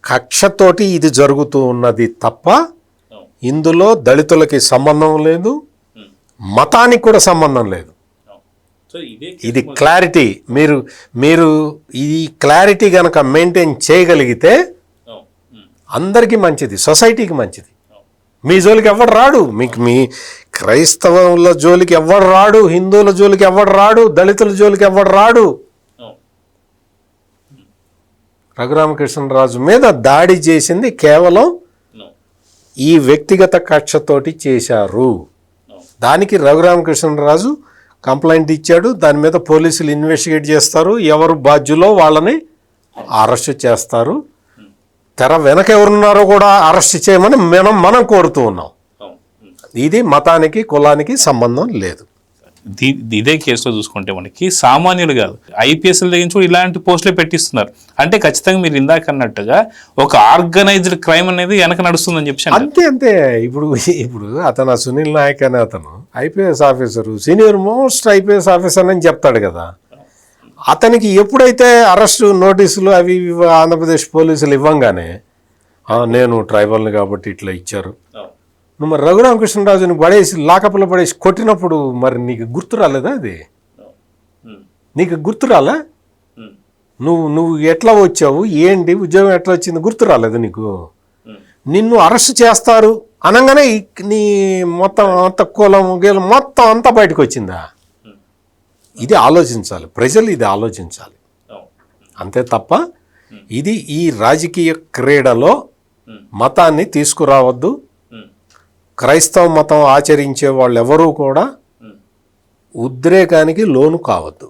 కక్షతోటి ఇది జరుగుతూ ఉన్నది తప్ప ఇందులో దళితులకి సంబంధం లేదు, మతానికి కూడా సంబంధం లేదు. ఇది క్లారిటీ. మీరు ఈ క్లారిటీ కనుక మెయింటైన్ చేయగలిగితే అందరికీ మంచిది, సొసైటీకి మంచిది. మీ జోలికి ఎవడు రాడు, మీ క్రైస్తవుల జోలికి ఎవడు రాడు, హిందువుల జోలికి ఎవడు రాడు, దళితుల జోలికి ఎవడు రాడు. రఘురామకృష్ణరాజు మీద దాడి చేసింది కేవలం ఈ వ్యక్తిగత కక్షతోటి చేశారు. దానికి రఘురామకృష్ణరాజు కంప్లైంట్ ఇచ్చాడు. దాని మీద పోలీసులు ఇన్వెస్టిగేట్ చేస్తారు, ఎవరు బాధ్యులో వాళ్ళని అరెస్ట్ చేస్తారు. తెర వెనక ఎవరున్నారో కూడా అరెస్ట్ చేయమని మనం కోరుతూ ఉన్నాం. ఇది మతానికి కులానికి సంబంధం లేదు. ఇదే కేసులో చూసుకుంటే మనకి సామాన్యులు కాదు, ఐపీఎస్ల దగ్గర నుంచి కూడా ఇలాంటి పోస్టులే పెట్టిస్తున్నారు. అంటే ఖచ్చితంగా మీరు ఇందాక అన్నట్టుగా ఒక ఆర్గనైజ్డ్ క్రైమ్ అనేది వెనక నడుస్తుందని చెప్పి అంతే. ఇప్పుడు అతను సునీల్ నాయక్ అనే అతను IPS officer, senior most IPS officer అని చెప్తాడు కదా. అతనికి ఎప్పుడైతే అరెస్టు నోటీసులు అవి ఆంధ్రప్రదేశ్ పోలీసులు ఇవ్వంగానే నేను ట్రైబల్ని కాబట్టి ఇట్లా ఇచ్చారు, నువ్వు మరి రఘురామకృష్ణరాజుని లాకప్లో పడేసి కొట్టినప్పుడు మరి నీకు గుర్తు రాలేదా? అది నీకు గుర్తు రాలే? నువ్వు ఎట్లా వచ్చావు, ఏంటి ఉద్యోగం ఎట్లా వచ్చింది గుర్తు రాలేదు నీకు? నిన్ను అరెస్ట్ చేస్తారు అనగానే నీ మొత్తం కులం గేలం మొత్తం అంతా బయటకు వచ్చిందా? ఇది ఆలోచించాలి, ప్రజలు ఇది ఆలోచించాలి. అంతే తప్ప ఇది ఈ రాజకీయ క్రీడలో మతాన్ని తీసుకురావద్దు. క్రైస్తవ మతం ఆచరించే వాళ్ళు ఎవరూ కూడా ఉద్రేకానికి లోను కావద్దు.